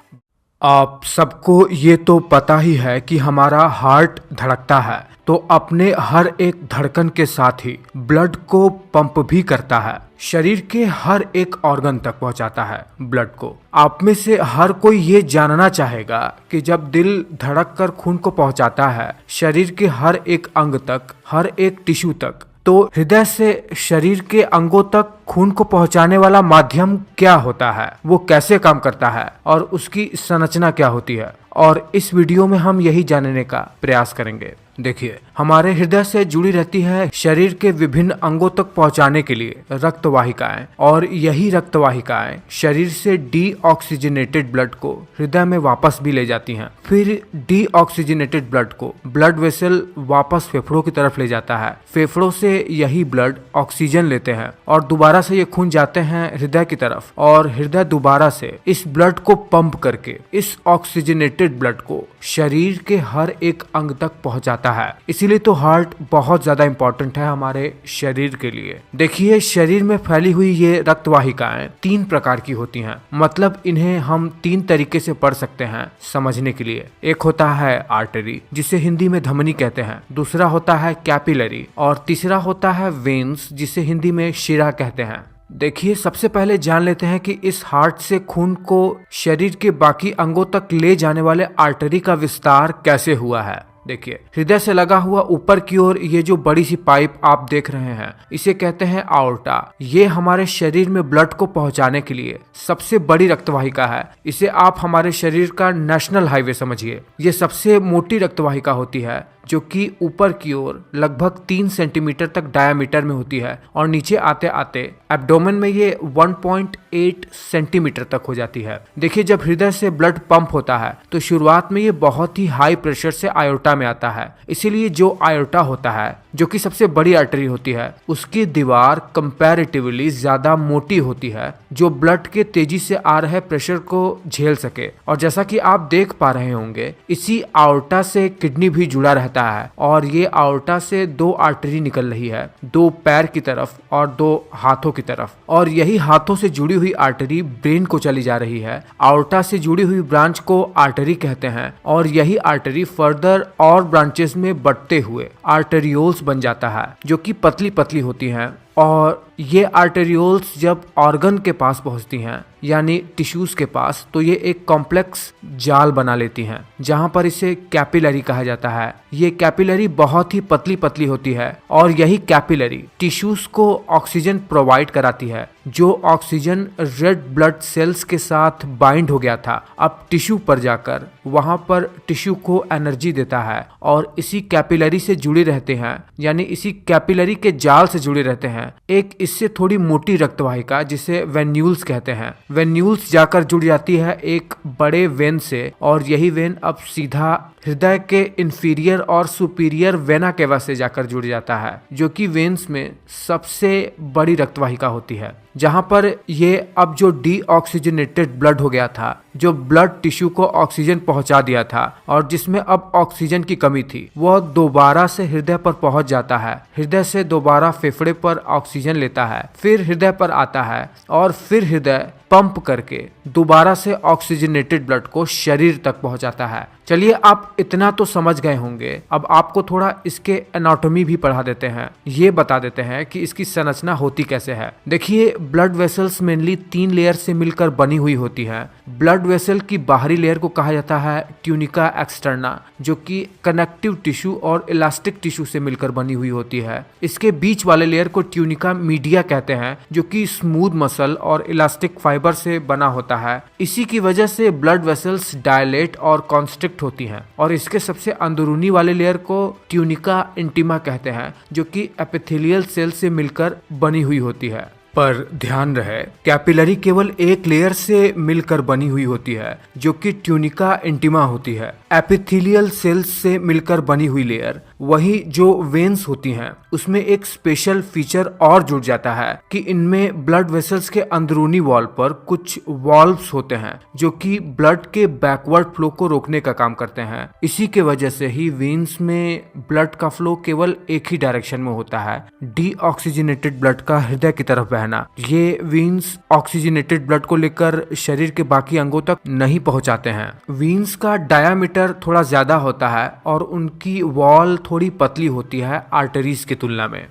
आप सबको ये तो पता ही है कि हमारा हार्ट धड़कता है तो अपने हर एक धड़कन के साथ ही ब्लड को पंप भी करता है, शरीर के हर एक ऑर्गन तक पहुंचाता है ब्लड को। आप में से हर कोई ये जानना चाहेगा कि जब दिल धड़क कर खून को पहुंचाता है शरीर के हर एक अंग तक, हर एक टिश्यू तक, तो हृदय से शरीर के अंगों तक खून को पहुंचाने वाला माध्यम क्या होता है, वो कैसे काम करता है और उसकी संरचना क्या होती है। और इस वीडियो में हम यही जानने का प्रयास करेंगे। देखिए, हमारे हृदय से जुड़ी रहती है शरीर के विभिन्न अंगों तक पहुंचाने के लिए रक्त वाहिकाएं, और यही रक्त वाहिकाएं शरीर से डीऑक्सीजनेटेड ब्लड को हृदय में वापस भी ले जाती हैं। फिर डीऑक्सीजनेटेड ब्लड को ब्लड वेसल वापस फेफड़ों की तरफ ले जाता है। फेफड़ों से यही ब्लड ऑक्सीजन लेते हैं और दोबारा से ये खून जाते हैं हृदय की तरफ, और हृदय दोबारा से इस ब्लड को पंप करके इस ऑक्सीजनेटेड ब्लड को शरीर के हर एक अंग तक पहुंचाता है। इसीलिए तो हार्ट बहुत ज्यादा इंपॉर्टेंट है हमारे शरीर के लिए। देखिए, शरीर में फैली हुई ये रक्त वाहिकाएं 3 प्रकार की होती हैं, मतलब इन्हें हम 3 तरीके से पढ़ सकते हैं समझने के लिए। एक होता है आर्टरी, जिसे हिंदी में धमनी कहते हैं, दूसरा होता है कैपिलरी, और तीसरा होता है वेन्स, जिसे हिंदी में शिरा कहते हैं। देखिए, सबसे पहले जान लेते हैं कि इस हार्ट से खून को शरीर के बाकी अंगों तक ले जाने वाले आर्टरी का विस्तार कैसे हुआ है। देखिए, हृदय से लगा हुआ ऊपर की ओर ये जो बड़ी सी पाइप आप देख रहे हैं, इसे कहते हैं आओर्टा। ये हमारे शरीर में ब्लड को पहुंचाने के लिए सबसे बड़ी रक्तवाहिका है। इसे आप हमारे शरीर का नेशनल हाईवे समझिए। ये सबसे मोटी रक्तवाहिका होती है, जो कि ऊपर की ओर लगभग 3 सेंटीमीटर तक डायामीटर में होती है, और नीचे आते आते एब्डोमेन में ये 1.8 सेंटीमीटर तक हो जाती है। देखिए, जब हृदय से ब्लड पंप होता है तो शुरुआत में ये बहुत ही हाई प्रेशर से आयोर्टा में आता है। इसीलिए जो आयोर्टा होता है, जो कि सबसे बड़ी आर्टरी होती है, उसकी दीवार कंपैरेटिवली ज्यादा मोटी होती है, जो ब्लड के तेजी से आ रहे प्रेशर को झेल सके। और जैसा कि आप देख पा रहे होंगे, इसी आयोर्टा से किडनी भी जुड़ा रहता है, और ये आयोर्टा से 2 आर्टरी निकल रही है, 2 पैर की तरफ और 2 हाथों की तरफ, और यही हाथों से जुड़ी हुई आर्टरी ब्रेन को चली जा रही है। आयोर्टा से जुड़ी हुई ब्रांच को आर्टरी कहते हैं, और यही आर्टरी फर्दर और ब्रांचेस में बढ़ते हुए आर्टेरियोल्स बन जाता है, जो कि पतली पतली होती हैं। और ये आर्टेरियोल्स जब ऑर्गन के पास पहुंचती हैं, यानी टिश्यूज के पास, तो ये एक कॉम्प्लेक्स जाल बना लेती हैं, जहां पर इसे कैपिलरी कहा जाता है। ये कैपिलरी बहुत ही पतली पतली होती है, और यही कैपिलरी टिश्यूज को ऑक्सीजन प्रोवाइड कराती है। जो ऑक्सीजन रेड ब्लड सेल्स के साथ बाइंड हो गया था, अब टिश्यू पर जाकर वहां पर टिश्यू को एनर्जी देता है, और इसी कैपिलरी से जुड़े रहते हैं, यानी इसी कैपिलरी के जाल से जुड़े रहते हैं एक इससे थोड़ी मोटी रक्तवाहिका, जिसे वेन्यूल्स कहते हैं। वेन्यूल्स जाकर जुड़ जाती है एक बड़े वेन से, और यही वेन अब सीधा हृदय के इंफीरियर और सुपीरियर वेना केवा से जाकर जुड़ जाता है, जो कि वेन्स में सबसे बड़ी रक्तवाहिका होती है, जहां पर ये अब जो डीऑक्सीजनेटेड ब्लड हो गया था, जो ब्लड टिश्यू को ऑक्सीजन पहुंचा दिया था और जिसमें अब ऑक्सीजन की कमी थी, वह दोबारा से हृदय पर पहुंच जाता है। हृदय से दोबारा फेफड़े पर ऑक्सीजन लेता है, फिर हृदय पर आता है, और फिर हृदय पंप करके दोबारा से ऑक्सीजनेटेड ब्लड को शरीर तक पहुंचाता है। चलिए, आप इतना तो समझ गए होंगे, अब आपको थोड़ा इसके एनाटॉमी भी पढ़ा देते हैं। ये बता देते हैं कि इसकी संरचना होती कैसे है। देखिए, ब्लड वेसल्स मेनली 3 लेयर से मिलकर बनी हुई होती है। ब्लड वेसल की बाहरी लेयर को कहा जाता है ट्यूनिका एक्सटर्ना, जो कि कनेक्टिव टिश्यू और इलास्टिक टिश्यू से मिलकर बनी हुई होती है। इसके बीच वाले लेयर को ट्यूनिका मीडिया कहते हैं, जो कि स्मूथ मसल और इलास्टिक फाइबर से बना होता है। इसी की वजह से ब्लड वेसल्स डायलेट और कॉन्स्ट्रिक्ट होती हैं। और इसके सबसे अंदरूनी वाले लेयर को ट्यूनिका इंटीमा कहते हैं, जो कि एपिथेलियल सेल से मिलकर बनी हुई होती है। पर ध्यान रहे, कैपिलरी केवल एक लेयर से मिलकर बनी हुई होती है, जो कि ट्यूनिका इंटीमा होती है। एपिथेलियल सेल्स से मिलकर बनी हुई लेयर, वही जो वेन्स होती हैं, उसमें एक स्पेशल फीचर और जुड़ जाता है कि इनमें ब्लड वेसल्स के अंदरूनी वॉल पर कुछ वॉल्व्स होते हैं, जो कि ब्लड के बैकवर्ड फ्लो को रोकने का काम करते हैं। इसी के वजह से ही वेन्स में ब्लड का फ्लो केवल एक ही डायरेक्शन में होता है, डीऑक्सीजनेटेड ब्लड का हृदय की तरफ बहना। ये वेन्स ऑक्सीजनेटेड ब्लड को लेकर शरीर के बाकी अंगों तक नहीं पहुंचाते हैं। वेन्स का डायामीटर थोड़ा ज्यादा होता है और उनकी वॉल थोड़ी पतली होती है आर्टरीज की तुलना में।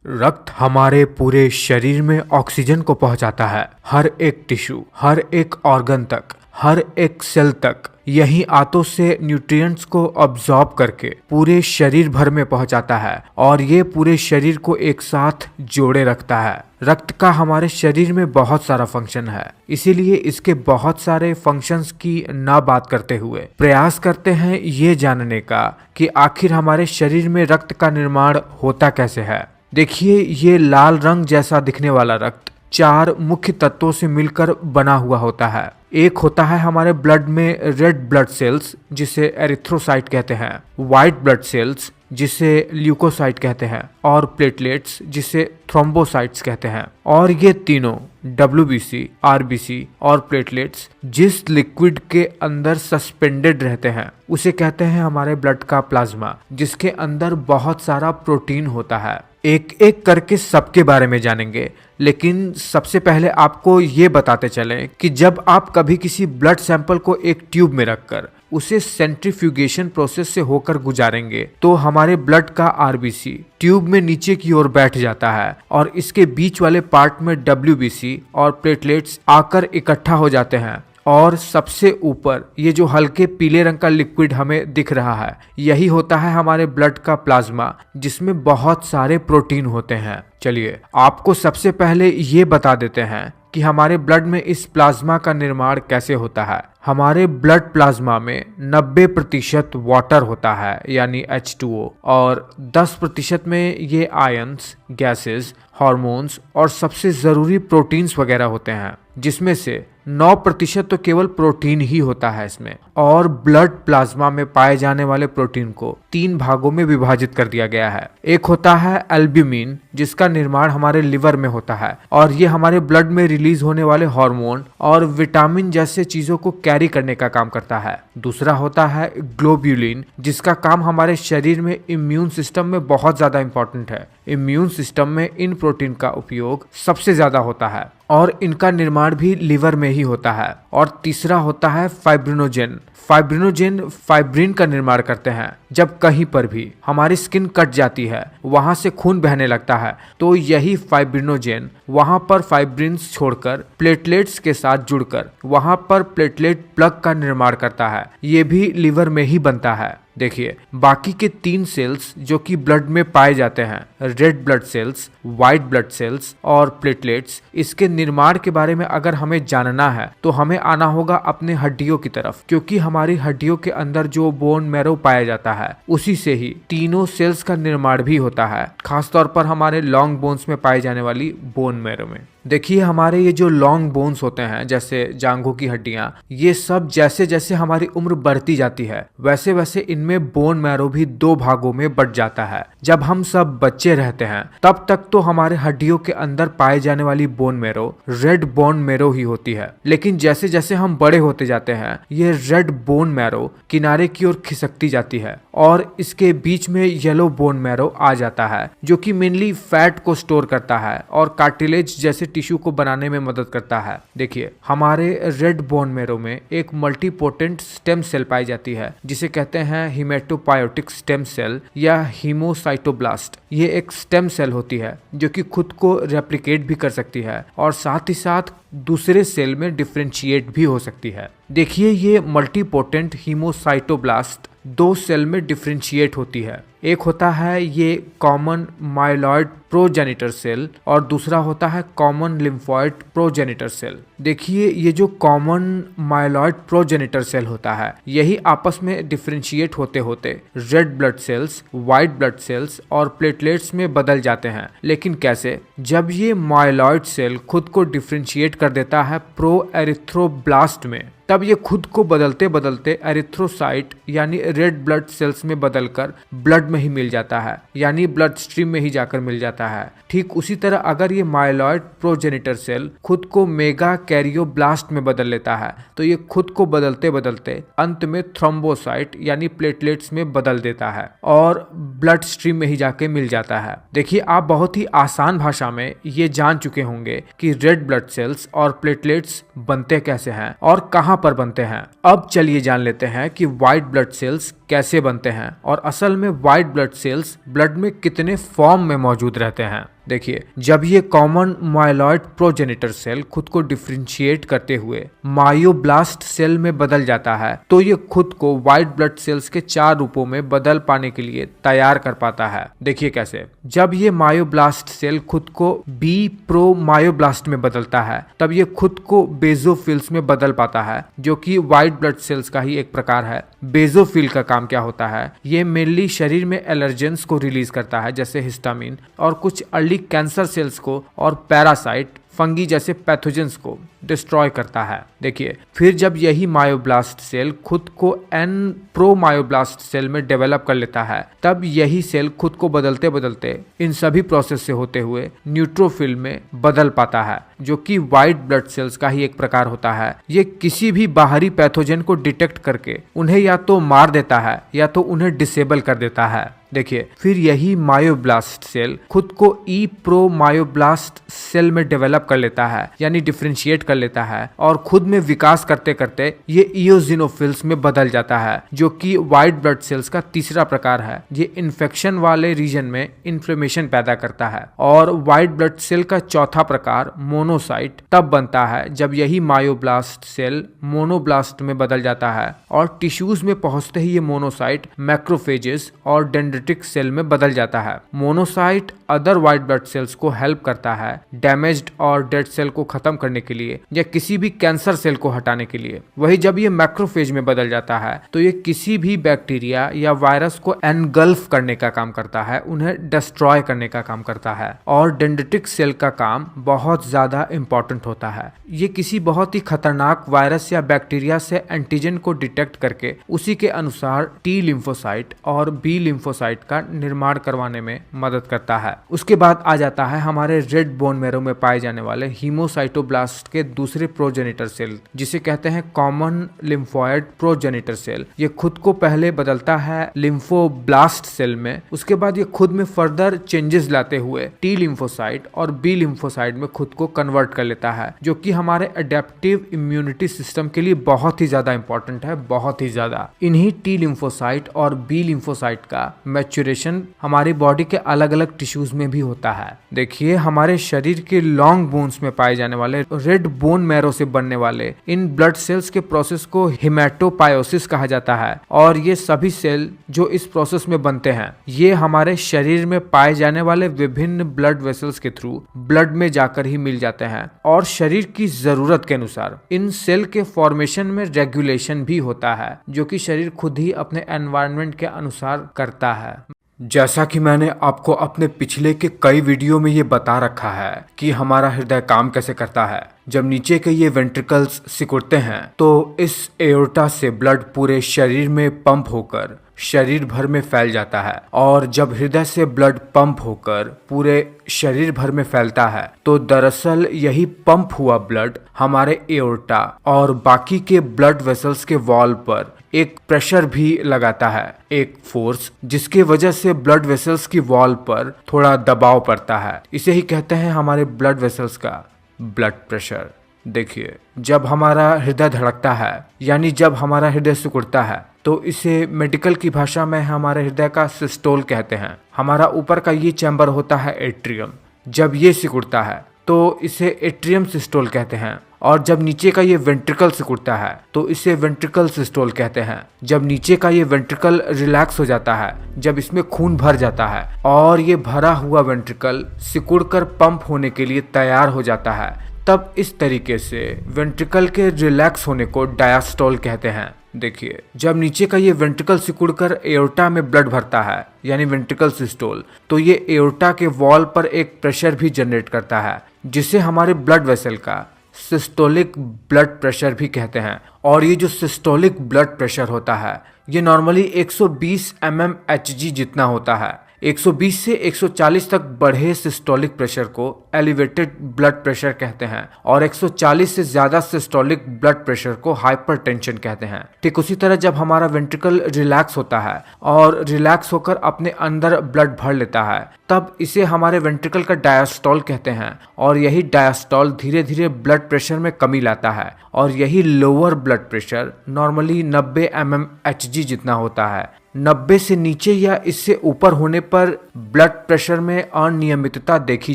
रक्त हमारे पूरे शरीर में ऑक्सीजन को पहुंचाता है, हर एक टिश्यू, हर एक ऑर्गन तक। हर एक सेल तक यही आंतों से न्यूट्रिएंट्स को अब्सॉर्ब करके पूरे शरीर भर में पहुंचाता है और ये पूरे शरीर को एक साथ जोड़े रखता है। रक्त का हमारे शरीर में बहुत सारा फंक्शन है, इसीलिए इसके बहुत सारे फंक्शंस की ना बात करते हुए प्रयास करते हैं ये जानने का कि आखिर हमारे शरीर में रक्त का निर्माण होता कैसे है। देखिए, ये लाल रंग जैसा दिखने वाला रक्त 4 मुख्य तत्वों से मिलकर बना हुआ होता है। एक होता है हमारे ब्लड में रेड ब्लड सेल्स जिसे एरिथ्रोसाइट कहते हैं, व्हाइट ब्लड सेल्स जिसे ल्यूकोसाइट कहते हैं और प्लेटलेट्स जिसे थ्रोम्बोसाइट्स कहते हैं। और ये तीनों WBC, RBC और प्लेटलेट्स जिस लिक्विड के अंदर सस्पेंडेड रहते हैं उसे कहते हैं हमारे ब्लड का प्लाज्मा, जिसके अंदर बहुत सारा प्रोटीन होता है। एक एक करके सबके बारे में जानेंगे, लेकिन सबसे पहले आपको ये बताते चलें कि जब आप कभी किसी ब्लड सैंपल को एक ट्यूब में रखकर उसे सेंट्रीफ्यूगेशन प्रोसेस से होकर गुजारेंगे तो हमारे ब्लड का RBC ट्यूब में नीचे की ओर बैठ जाता है और इसके बीच वाले पार्ट में WBC और प्लेटलेट्स आकर इकट्ठा हो जाते हैं। और सबसे ऊपर ये जो हल्के पीले रंग का लिक्विड हमें दिख रहा है, यही होता है हमारे ब्लड का प्लाज्मा, जिसमें बहुत सारे प्रोटीन होते हैं। चलिए आपको सबसे पहले ये बता देते हैं कि हमारे ब्लड में इस प्लाज्मा का निर्माण कैसे होता है। हमारे ब्लड प्लाज्मा में 90% वाटर होता है यानी H2O और 10% में ये आयंस, गैसेस, हार्मोन्स और सबसे ज़रूरी प्रोटीन्स वगैरह होते हैं, जिसमें से 9% तो केवल प्रोटीन ही होता है इसमें। और ब्लड प्लाज्मा में पाए जाने वाले प्रोटीन को 3 भागों में विभाजित कर दिया गया है। एक होता है एल्ब्यूमिन, जिसका निर्माण हमारे लिवर में होता है और ये हमारे ब्लड में रिलीज होने वाले हार्मोन और विटामिन जैसे चीजों को कैरी करने का काम करता है। दूसरा होता है ग्लोब्यूलिन, जिसका काम हमारे शरीर में इम्यून सिस्टम में बहुत ज्यादा इंपॉर्टेंट है। इम्यून सिस्टम में इन प्रोटीन का उपयोग सबसे ज्यादा होता है और इनका निर्माण भी लिवर में ही होता है। और तीसरा होता है फाइब्रिनोजेन। फाइब्रिनोजेन फाइब्रिन का निर्माण करते हैं। जब कहीं पर भी हमारी स्किन कट जाती है, वहां से खून बहने लगता है, तो यही फाइब्रिनोजेन वहां पर फाइब्रिन्स छोड़कर प्लेटलेट्स के साथ जुड़कर वहां पर प्लेटलेट प्लग का निर्माण करता है। ये भी लिवर में ही बनता है। देखिए, बाकी के 3 सेल्स जो कि ब्लड में पाए जाते हैं, red blood cells, white blood cells और प्लेटलेट्स, इसके निर्माण के बारे में अगर हमें जानना है तो हमें आना होगा अपने हड्डियों की तरफ, क्योंकि हमारी हड्डियों के अंदर जो बोन मैरो पाया जाता है उसी से ही तीनों सेल्स का निर्माण भी होता है, खासतौर पर हमारे लॉन्ग बोन्स में पाई जाने वाली बोन मैरो में। देखिए, हमारे ये जो लॉन्ग बोन्स होते हैं जैसे जांघों की हड्डियां, ये सब जैसे जैसे हमारी उम्र बढ़ती जाती है वैसे वैसे इनमें बोन मैरो भी 2 भागों में बट जाता है। जब हम सब बच्चे रहते हैं तब तक तो हमारे हड्डियों के अंदर पाए जाने वाली bone marrow red bone marrow ही होती है, लेकिन जैसे जैसे हम बड़े होते जाते हैं ये रेड बोन मैरो किनारे की ओर खिसकती जाती है और इसके बीच में येलो बोन मैरो आ जाता है, जो कि मेनली फैट को स्टोर करता है और कार्टिलेज जैसे टिश्यू को बनाने में मदद करता है। देखिए, हमारे रेड बोन मैरो में एक मल्टीपोटेंट स्टेम सेल पाई जाती है जिसे कहते हैं हिमेटोपायोटिक स्टेम सेल या हीमोसाइटोब्लास्ट। ये एक स्टेम सेल होती है जो कि खुद को रेप्लिकेट भी कर सकती है और साथ ही साथ दूसरे सेल में डिफरेंशिएट भी हो सकती है। देखिए, ये मल्टीपोटेंट हीमोसाइटोब्लास्ट 2 सेल में डिफरेंशिएट होती है। एक होता है ये कॉमन माइलॉइड प्रोजेनिटर सेल और दूसरा होता है कॉमन लिम्फॉइड प्रोजेनिटर सेल। देखिए, ये जो कॉमन माइलॉइड प्रोजेनिटर सेल होता है यही आपस में डिफरेंशिएट होते होते red blood cells, white blood cells और प्लेटलेट्स में बदल जाते हैं। लेकिन कैसे? जब ये माइलॉइड सेल खुद को डिफरेंशिएट कर देता है प्रो एरिथ्रोब्लास्ट में, तब ये खुद को बदलते बदलते एरिथ्रोसाइट यानी रेड ब्लड सेल्स में बदलकर ब्लड में ही मिल जाता है, यानी ब्लड स्ट्रीम में ही जाकर मिल जाता है। ठीक उसी तरह अगर ये माइलॉइड प्रोजेनिटर सेल खुद को मेगा कैरियोब्लास्ट में बदल लेता है तो ये खुद को बदलते बदलते अंत में थ्रोम्बोसाइट यानी प्लेटलेट्स में बदल देता है और ब्लड स्ट्रीम में ही जाके मिल जाता है। देखिए, आप बहुत ही आसान भाषा में ये जान चुके होंगे कि रेड ब्लड सेल्स और प्लेटलेट्स बनते कैसे हैं और कहां पर बनते हैं। अब चलिए जान लेते हैं कि व्हाइट ब्लड सेल्स कैसे बनते हैं और असल में व्हाइट ब्लड सेल्स ब्लड में कितने फॉर्म में मौजूद रहते हैं। देखिए, जब ये कॉमन माइलॉइड प्रोजेनिटर सेल खुद को डिफरेंशिएट करते हुए मायोब्लास्ट सेल में बदल जाता है तो ये खुद को व्हाइट ब्लड सेल्स के 4 रूपों में बदल पाने के लिए तैयार कर पाता है। देखिए कैसे, जब ये मायोब्लास्ट सेल खुद को बी प्रो मायोब्लास्ट में बदलता है तब ये खुद को बेजोफिल्स में बदल पाता है, जो कि व्हाइट ब्लड सेल्स का ही एक प्रकार है। बेजोफिल का काम क्या होता है? ये मेनली शरीर में एलर्जेंस को रिलीज करता है जैसे हिस्टामिन, और कुछ अर्ली कैंसर सेल्स को और पैरासाइट, फंगी जैसे पैथोजेंस को डिस्ट्रॉय करता है। देखिए, फिर जब यही मायोब्लास्ट सेल खुद को एन प्रो मायोब्लास्ट सेल में डेवलप कर लेता है तब यही सेल खुद को बदलते बदलते इन सभी प्रोसेस से होते हुए न्यूट्रोफिल में बदल पाता है, जो कि व्हाइट ब्लड सेल्स का ही एक प्रकार होता है। ये किसी भी बाहरी पैथोजन को डिटेक्ट करके उन्हें या तो मार देता है या तो उन्हें डिसेबल कर देता है। देखिए, फिर यही मायोब्लास्ट सेल खुद को ई प्रो मायोब्लास्ट सेल में डेवलप कर लेता है, यानी डिफरेंशिएट कर लेता है, और खुद में विकास करते करते ये इओजिनोफिल्स में बदल जाता है, जो कि व्हाइट ब्लड सेल्स का तीसरा प्रकार है। ये इन्फेक्शन वाले रीजन में इन्फ्लेमेशन पैदा करता है। और व्हाइट ब्लड सेल का चौथा प्रकार मोनोसाइट तब बनता है जब यही मायोब्लास्ट सेल मोनोब्लास्ट में बदल जाता है और टिश्यूज में पहुंचते ही ये मोनोसाइट मैक्रोफेजेस और डेंड्रिटिक सेल में बदल जाता है। Monocyte other white blood cells को हेल्प करता है डैमेज्ड और डेड सेल को खत्म करने के लिए या किसी भी कैंसर सेल को हटाने के लिए। वही जब ये मैक्रोफेज में बदल जाता है तो ये किसी भी बैक्टीरिया या वायरस को एनगल्फ करने का काम करता है, उन्हें डिस्ट्रॉय करने का काम करता है। और डेंड्रिटिक सेल का काम बहुत ज्यादा इंपॉर्टेंट होता है। ये किसी बहुत ही खतरनाक वायरस या बैक्टीरिया से एंटीजन को डिटेक्ट करके उसी के अनुसार टी लिम्फोसाइट और बी लिम्फोसाइट का निर्माण करवाने में मदद करता है। उसके बाद आ जाता है हमारे रेड बोन मैरो में पाए जाने वाले हीमोसाइटोब्लास्ट के दूसरे प्रोजेनिटर सेल, जिसे कहते हैं कॉमन लिम्फोइड प्रोजेनिटर सेल। ये खुद को पहले बदलता है लिम्फोब्लास्ट सेल में, उसके बाद ये खुद में फर्दर चेंजेस लाते हुए टी लिम्फोसाइट और बी लिम्फोसाइट में खुद को कन्वर्ट कर लेता है, जो कि हमारे अडेप्टिव इम्यूनिटी सिस्टम के लिए बहुत ही ज्यादा इंपॉर्टेंट है, बहुत ही ज्यादा। इन्हीं टी लिम्फोसाइट और बी लिम्फोसाइट का मैच्योरेशन हमारी बॉडी के अलग अलग टिश्यूज में भी होता है। देखिए, हमारे शरीर के लॉन्ग बोन्स में पाए जाने वाले रेड बोन मैरो से बनने वाले इन ब्लड सेल्स के प्रोसेस को हेमेटोपायोसिस कहा जाता है। और ये सभी सेल जो इस प्रोसेस में बनते हैं ये हमारे शरीर में पाए जाने वाले विभिन्न ब्लड वेसल्स के थ्रू ब्लड में जाकर ही मिल जाते हैं। और शरीर की जरूरत के अनुसार इन सेल के फॉर्मेशन में रेगुलेशन भी होता है, जो कि शरीर खुद ही अपने एनवायरनमेंट के अनुसार करता है। जैसा कि मैंने आपको अपने पिछले के कई वीडियो में ये बता रखा है कि हमारा हृदय काम कैसे करता है। जब नीचे के ये वेंट्रिकल्स सिकुड़ते हैं तो इस एओर्टा से ब्लड पूरे शरीर में पंप होकर शरीर भर में फैल जाता है। और जब हृदय से ब्लड पंप होकर पूरे शरीर भर में फैलता है तो दरअसल यही पंप हुआ ब्लड हमारे एओर्टा और बाकी के ब्लड वेसल्स के वॉल पर एक प्रेशर भी लगाता है, एक फोर्स, जिसकी वजह से ब्लड वेसल्स की वॉल पर थोड़ा दबाव पड़ता है। इसे ही कहते हैं हमारे ब्लड वेसल्स का ब्लड प्रेशर। देखिए, जब हमारा हृदय धड़कता है यानी जब हमारा हृदय सिकुड़ता है तो इसे मेडिकल की भाषा में हमारे हृदय का सिस्टोल कहते हैं। हमारा ऊपर का ये चैम्बर होता है एट्रियम। जब ये सिकुड़ता है तो इसे एट्रियम सिस्टोल कहते हैं। और जब नीचे का ये वेंट्रिकल सिकुड़ता है तो इसे वेंट्रिकल सिस्टोल कहते हैं। जब नीचे का ये वेंट्रिकल रिलैक्स हो जाता है, जब इसमें खून भर जाता है और ये भरा हुआ वेंट्रिकल सिकुड़कर पंप होने के लिए तैयार हो जाता है, तब इस तरीके से वेंट्रिकल के रिलैक्स होने को डायस्टोल कहते हैं। देखिए, जब नीचे का ये वेंट्रिकल सिकुड़कर एओर्टा में ब्लड भरता है यानी वेंट्रिकल सिस्टोल, तो ये एओर्टा के वॉल पर एक प्रेशर भी जनरेट करता है, जिसे हमारे ब्लड वेसल का सिस्टोलिक ब्लड प्रेशर भी कहते हैं। और ये जो सिस्टोलिक ब्लड प्रेशर होता है ये नॉर्मली 120 mmHg जितना होता है। 120 से 140 तक बढ़े सिस्टोलिक प्रेशर को एलिवेटेड ब्लड प्रेशर कहते हैं और 140 से ज्यादा सिस्टोलिक ब्लड प्रेशर को हाइपरटेंशन कहते हैं। ठीक उसी तरह जब हमारा वेंट्रिकल रिलैक्स होता है और रिलैक्स होकर अपने अंदर ब्लड भर लेता है, तब इसे हमारे वेंट्रिकल का डायस्टोल कहते हैं। और यही डायस्टोल धीरे धीरे ब्लड प्रेशर में कमी लाता है और यही lower blood pressure normally 90 mmHg जितना होता है, 90 से नीचे या इससे ऊपर होने पर ब्लड प्रेशर में अनियमितता देखी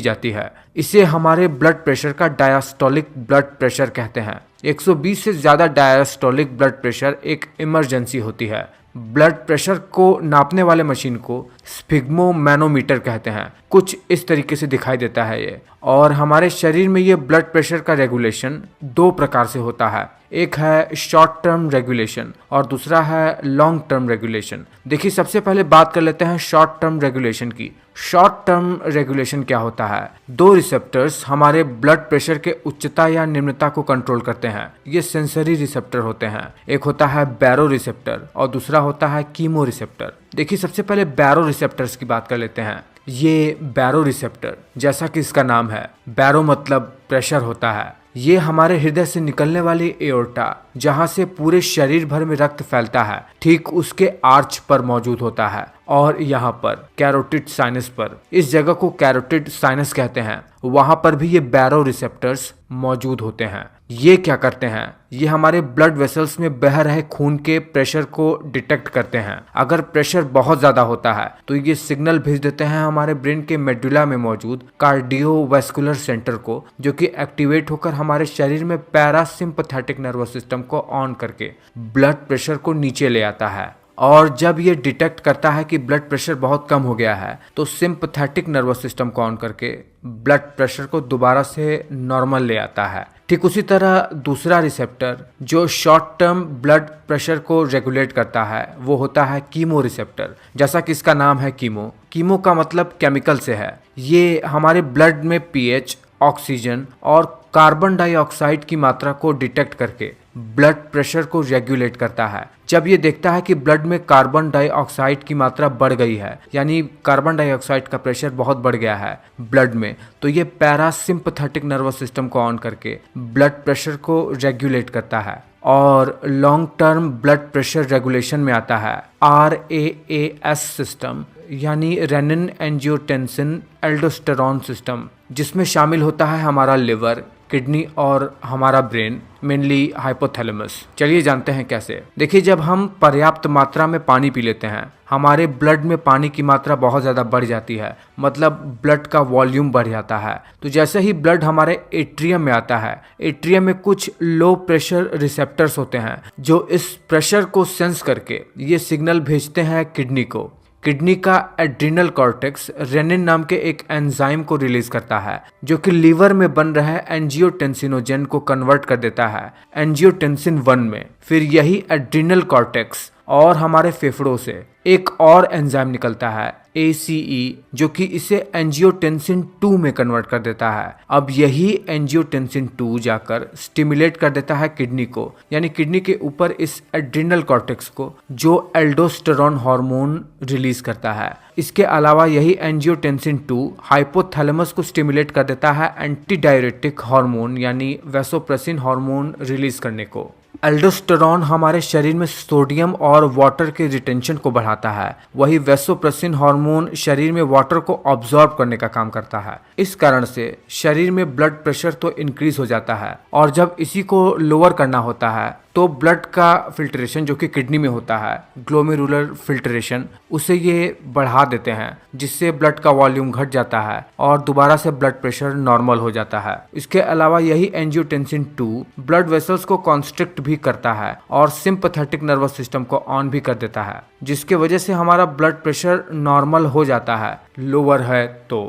जाती है। इसे हमारे ब्लड प्रेशर का डायस्टोलिक ब्लड प्रेशर कहते हैं। 120 से ज़्यादा डायस्टोलिक ब्लड प्रेशर एक इमरजेंसी होती है। ब्लड प्रेशर को नापने वाले मशीन को स्फिग्मोमैनोमीटर कहते हैं। कुछ इस तरीके से दिखाई देता है ये। और हमारे शरीर में ये ब्लड प्रेशर का रेगुलेशन दो प्रकार से होता है। एक है शॉर्ट टर्म रेगुलेशन और दूसरा है लॉन्ग टर्म रेगुलेशन। देखिए, सबसे पहले बात कर लेते हैं शॉर्ट टर्म रेगुलेशन की। शॉर्ट टर्म रेगुलेशन क्या होता है? दो रिसेप्टर्स हमारे ब्लड प्रेशर के उच्चता या निम्नता को कंट्रोल करते हैं। ये सेंसरी रिसेप्टर होते हैं। एक होता है बैरो रिसेप्टर और दूसरा होता है कीमो रिसेप्टर। देखिए, सबसे पहले बैरो रिसेप्टर्स की बात कर लेते हैं। ये बैरो रिसेप्टर, जैसा कि इसका नाम है, बैरो मतलब प्रेशर होता है। ये हमारे हृदय से निकलने वाली एओर्टा, जहां से पूरे शरीर भर में रक्त फैलता है, ठीक उसके आर्च पर मौजूद होता है। और यहाँ पर कैरोटिड साइनस पर, इस जगह को कैरोटिड साइनस कहते हैं, वहां पर भी ये बैरो रिसेप्टर्स मौजूद होते हैं। ये क्या करते हैं? ये हमारे ब्लड वेसल्स में बह रहे खून के प्रेशर को डिटेक्ट करते हैं। अगर प्रेशर बहुत ज्यादा होता है तो ये सिग्नल भेज देते हैं हमारे ब्रेन के मेडुला में मौजूद कार्डियोवैस्कुलर सेंटर को, जो कि एक्टिवेट होकर हमारे शरीर में पैरासिम्पैथेटिक नर्वस सिस्टम को ऑन करके ब्लड प्रेशर को नीचे ले आता है। और जब ये डिटेक्ट करता है कि ब्लड प्रेशर बहुत कम हो गया है तो सिंपैथेटिक नर्वस सिस्टम को ऑन करके ब्लड प्रेशर को दोबारा से नॉर्मल ले आता है। ठीक उसी तरह दूसरा रिसेप्टर जो शॉर्ट टर्म ब्लड प्रेशर को रेगुलेट करता है वो होता है कीमो रिसेप्टर। जैसा कि इसका नाम है कीमो। कीमो का मतलब केमिकल से है। ये हमारे ब्लड में पीएच, ऑक्सीजन और कार्बन डाइऑक्साइड की मात्रा को डिटेक्ट करके ब्लड प्रेशर को रेगुलेट करता है। जब ये देखता है कि ब्लड में कार्बन डाइऑक्साइड की मात्रा बढ़ गई है, यानी कार्बन डाइऑक्साइड का प्रेशर बहुत बढ़ गया है ब्लड में, तो ये पैरासिम्पैथेटिक नर्वस सिस्टम को ऑन करके ब्लड प्रेशर को रेगुलेट करता है। और long term blood pressure regulation में आता है RAAS सिस्टम, यानी रेनिन एंजियोटेंसिन एल्डोस्टेरॉन सिस्टम, जिसमें शामिल होता है हमारा लिवर, किडनी और हमारा ब्रेन, मेनली हाइपोथैलेमस। चलिए जानते हैं कैसे। देखिए, जब हम पर्याप्त मात्रा में पानी पी लेते हैं, हमारे ब्लड में पानी की मात्रा बहुत ज़्यादा बढ़ जाती है, मतलब ब्लड का वॉल्यूम बढ़ जाता है। तो जैसे ही ब्लड हमारे एट्रियम में आता है, एट्रियम में कुछ लो प्रेशर रिसेप्टर्स होते हैं जो इस प्रेशर को सेंस करके ये सिग्नल भेजते हैं किडनी को। किडनी का एड्रिनल कॉर्टेक्स रेनिन नाम के एक एंजाइम को रिलीज करता है, जो कि लीवर में बन रहे एंजियोटेंसिनोजन को कन्वर्ट कर देता है एंजियोटेंसिन 1 में। फिर यही एड्रिनल कॉर्टेक्स और हमारे फेफड़ों से एक और एंजाइम निकलता है ACE, जो कि इसे एंजियोटेंसिन 2 में कन्वर्ट कर देता है। अब यही एंजियोटेंसिन 2 जाकर स्टिमुलेट कर देता है किडनी को, यानी किडनी के ऊपर इस एड्रिनल कॉर्टेक्स को, जो एल्डोस्टेरॉन हार्मोन रिलीज करता है। इसके अलावा यही एंजियोटेंसिन 2 हाइपोथैलेमस को स्टिमुलेट कर देता है एंटी डायरेटिक हार्मोन यानी वैसोप्रेसिन हार्मोन रिलीज करने को। एल्डोस्टेरॉन हमारे शरीर में सोडियम और वाटर के रिटेंशन को बढ़ाता है, वही वैसोप्रेसिन हार्मोन शरीर में वाटर को ऑब्जॉर्ब करने का काम करता है। इस कारण से शरीर में ब्लड प्रेशर तो इंक्रीज हो जाता है, और जब इसी को लोअर करना होता है तो ब्लड का फिल्ट्रेशन जो कि किडनी में होता है, ग्लोमेरुलर फिल्ट्रेशन, उसे ये बढ़ा देते हैं, जिससे ब्लड का वॉल्यूम घट जाता है और दोबारा से ब्लड प्रेशर नॉर्मल हो जाता है। इसके अलावा यही एंजियोटेंसिन 2 ब्लड वेसल्स को कॉन्स्ट्रिक्ट भी करता है और सिंपैथेटिक नर्वस सिस्टम को ऑन भी कर देता है, जिसके वजह से हमारा ब्लड प्रेशर नॉर्मल हो जाता है, लोअर है तो।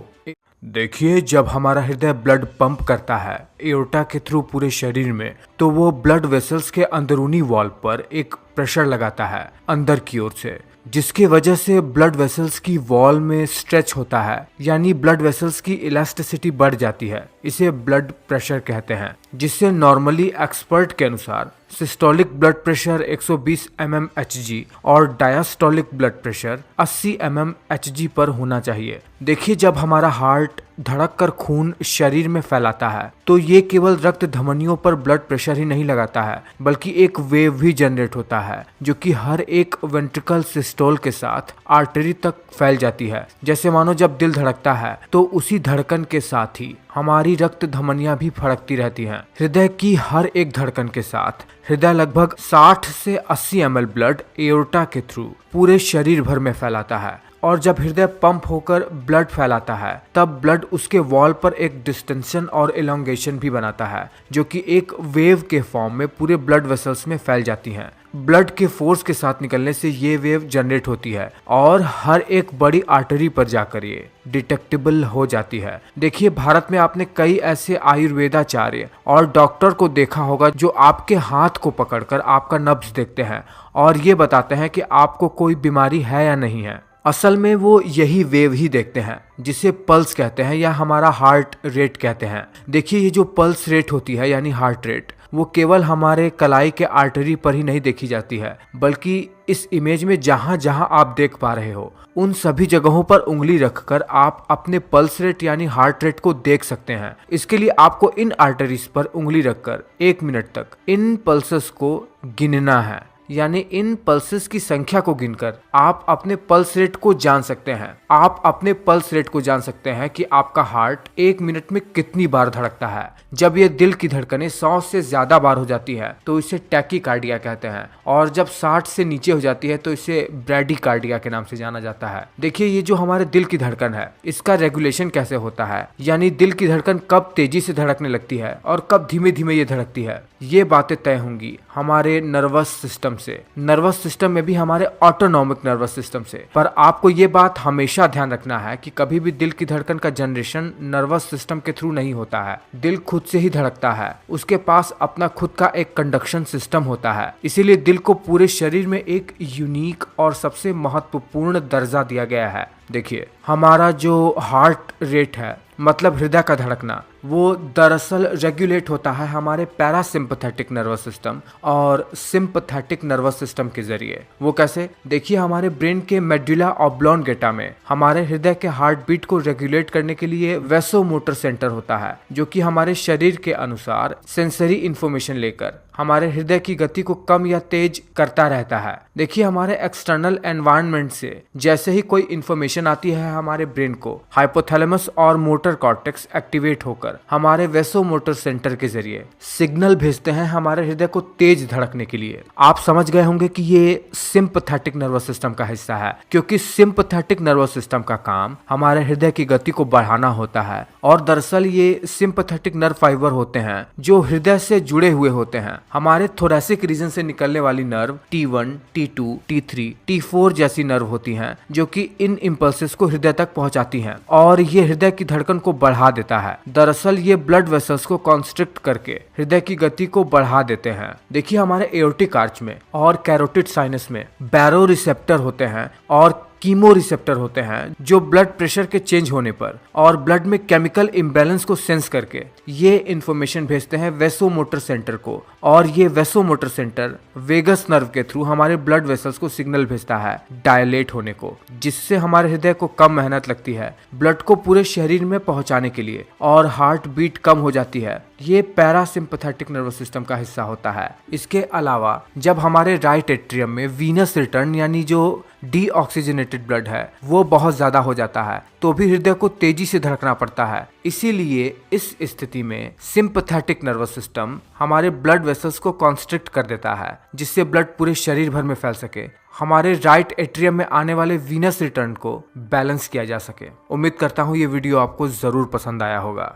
देखिए, जब हमारा हृदय ब्लड पंप करता है एओर्टा के थ्रू पूरे शरीर में, तो वो ब्लड वेसल्स के अंदरूनी वॉल पर एक प्रेशर लगाता है अंदर की ओर से, जिसकी वजह से ब्लड वेसल्स की वॉल में स्ट्रेच होता है, यानी ब्लड वेसल्स की इलास्टिसिटी बढ़ जाती है। इसे ब्लड प्रेशर कहते हैं, जिससे नॉर्मली एक्सपर्ट के अनुसार सिस्टोलिक ब्लड प्रेशर 120 mmHg और डायस्टोलिक ब्लड प्रेशर 80 mmHg पर होना चाहिए। देखिए, जब हमारा हार्ट धड़क कर खून शरीर में फैलाता है तो ये केवल रक्त धमनियों पर ब्लड प्रेशर ही नहीं लगाता है, बल्कि एक वेव भी जनरेट होता है, जो कि हर एक वेंट्रिकल सिस्टोल के साथ आर्टरी तक फैल जाती है। जैसे मानो जब दिल धड़कता है तो उसी धड़कन के साथ ही हमारी रक्त धमनियां भी फड़कती रहती हैं। हृदय की हर एक धड़कन के साथ हृदय लगभग 60 से 80 ml ब्लड एओर्टा के थ्रू पूरे शरीर भर में फैलाता है और जब हृदय पंप होकर ब्लड फैलाता है तब ब्लड उसके वॉल पर एक डिस्टेंशन और एलोंगेशन भी बनाता है जो कि एक वेव के फॉर्म में पूरे ब्लड वेसल्स में फैल जाती हैं। ब्लड के फोर्स के साथ निकलने से ये वेव जनरेट होती है और हर एक बड़ी आर्टरी पर जाकर ये डिटेक्टेबल हो जाती है। देखिए, भारत में आपने कई ऐसे आयुर्वेदाचार्य और डॉक्टर को देखा होगा जो आपके हाथ को पकड़कर आपका नब्ज देखते हैं और ये बताते हैं कि आपको कोई बीमारी है या नहीं है। असल में वो यही वेव ही देखते हैं जिसे पल्स कहते हैं या हमारा हार्ट रेट कहते हैं। देखिए, ये जो पल्स रेट होती है यानी हार्ट रेट, वो केवल हमारे कलाई के आर्टरी पर ही नहीं देखी जाती है बल्कि इस इमेज में जहां जहां आप देख पा रहे हो उन सभी जगहों पर उंगली रखकर आप अपने पल्स रेट यानी हार्ट रेट को देख सकते हैं। इसके लिए आपको इन आर्टरीज पर उंगली रखकर 1 मिनट तक इन पल्सेस को गिनना है, यानी इन पल्सेस की संख्या को गिनकर आप अपने पल्स रेट को जान सकते हैं। आप अपने पल्स रेट को जान सकते हैं कि आपका हार्ट 1 मिनट में कितनी बार धड़कता है। जब ये दिल की धड़कनें 100 से ज्यादा बार हो जाती है तो इसे टैकीकार्डिया कहते हैं और जब 60 से नीचे हो जाती है तो इसे ब्रैडीकार्डिया के नाम से जाना जाता है। देखिए, ये जो हमारे दिल की धड़कन है इसका रेगुलेशन कैसे होता है, यानी दिल की धड़कन कब तेजी से धड़कने लगती है और कब धीमे धीमे ये धड़कती है, ये बातें तय होंगी हमारे नर्वस सिस्टम से। नर्वस सिस्टम में भी हमारे ऑटोनॉमिक नर्वस सिस्टम से। पर आपको ये बात हमेशा ध्यान रखना है कि कभी भी दिल की धड़कन का जनरेशन नर्वस सिस्टम के थ्रू नहीं होता है। दिल खुद से ही धड़कता है, उसके पास अपना खुद का एक कंडक्शन सिस्टम होता है। इसीलिए दिल को पूरे शरीर में एक यूनिक और सबसे महत्वपूर्ण दर्जा दिया गया है। देखिए, हमारा जो हार्ट रेट है मतलब हृदय का धड़कना, वो दरअसल रेगुलेट होता है हमारे पैरासिम्पथेटिक नर्वस सिस्टम और सिंपथेटिक नर्वस सिस्टम के जरिए। वो कैसे? देखिए, हमारे ब्रेन के मेडुला ऑब्लोंगेटा में हमारे हृदय के हार्ट बीट को रेगुलेट करने के लिए वैसोमोटर सेंटर होता है जो कि हमारे शरीर के अनुसार सेंसरी इंफॉर्मेशन लेकर हमारे हृदय की गति को कम या तेज करता रहता है। देखिए, हमारे एक्सटर्नल एनवायरनमेंट से जैसे ही कोई इंफॉर्मेशन आती है हमारे ब्रेन को, हाइपोथैलेमस और मोटर कॉर्टेक्स एक्टिवेट होकर हमारे वैसोमोटर सेंटर के जरिए सिग्नल भेजते हैं हमारे हृदय को तेज धड़कने के लिए। आप समझ गए होंगे कि ये सिंपथेटिक नर्वस सिस्टम का हिस्सा है, क्योंकि सिंपथेटिक नर्वस सिस्टम का काम हमारे हृदय की गति को बढ़ाना होता है और दरअसल ये सिंपथेटिक नर्व फाइबर होते हैं जो हृदय से जुड़े हुए होते हैं। हमारे थोरैसिक रीजन से निकलने वाली nerve T1, T2, T3, T4 जैसी नर्व होती हैं जो कि इन इम्पल्सेस को हृदय तक पहुंचाती हैं और ये हृदय की धड़कन को बढ़ा देता है। दरअसल ये ब्लड वेसल्स को कॉन्स्ट्रिक्ट करके हृदय की गति को बढ़ा देते हैं। देखिए, हमारे एओर्टिक आर्च में और कैरोटिड साइनस में बैरो रिसेप्टर होते हैं और कीमो रिसेप्टर होते हैं जो ब्लड प्रेशर के चेंज होने पर और ब्लड में केमिकल इम्बैलेंस को सेंस करके ये इंफॉर्मेशन भेजते हैं वैसोमोटर सेंटर को और ये वैसोमोटर सेंटर वेगस नर्व के थ्रू हमारे ब्लड वेसल्स को सिग्नल भेजता है डायलेट होने को, जिससे हमारे हृदय को कम मेहनत लगती है ब्लड को पूरे शरीर में पहुंचाने के लिए और हार्ट बीट कम हो जाती है। ये पैरासिम्पथेटिक नर्वस सिस्टम का हिस्सा होता है। इसके अलावा जब हमारे राइट एट्रियम में वीनस रिटर्न यानी जो डीऑक्सीजनेटेड ब्लड है वो बहुत ज्यादा हो जाता है तो भी हृदय को तेजी से धड़कना पड़ता है। इसीलिए इस स्थिति में सिंपथेटिक नर्वस सिस्टम हमारे ब्लड वेसल्स को कॉन्स्ट्रिक्ट कर देता है जिससे ब्लड पूरे शरीर भर में फैल सके, हमारे राइट एट्रियम में आने वाले वीनस रिटर्न को बैलेंस किया जा सके। उम्मीद करता हूँ ये वीडियो आपको जरूर पसंद आया होगा।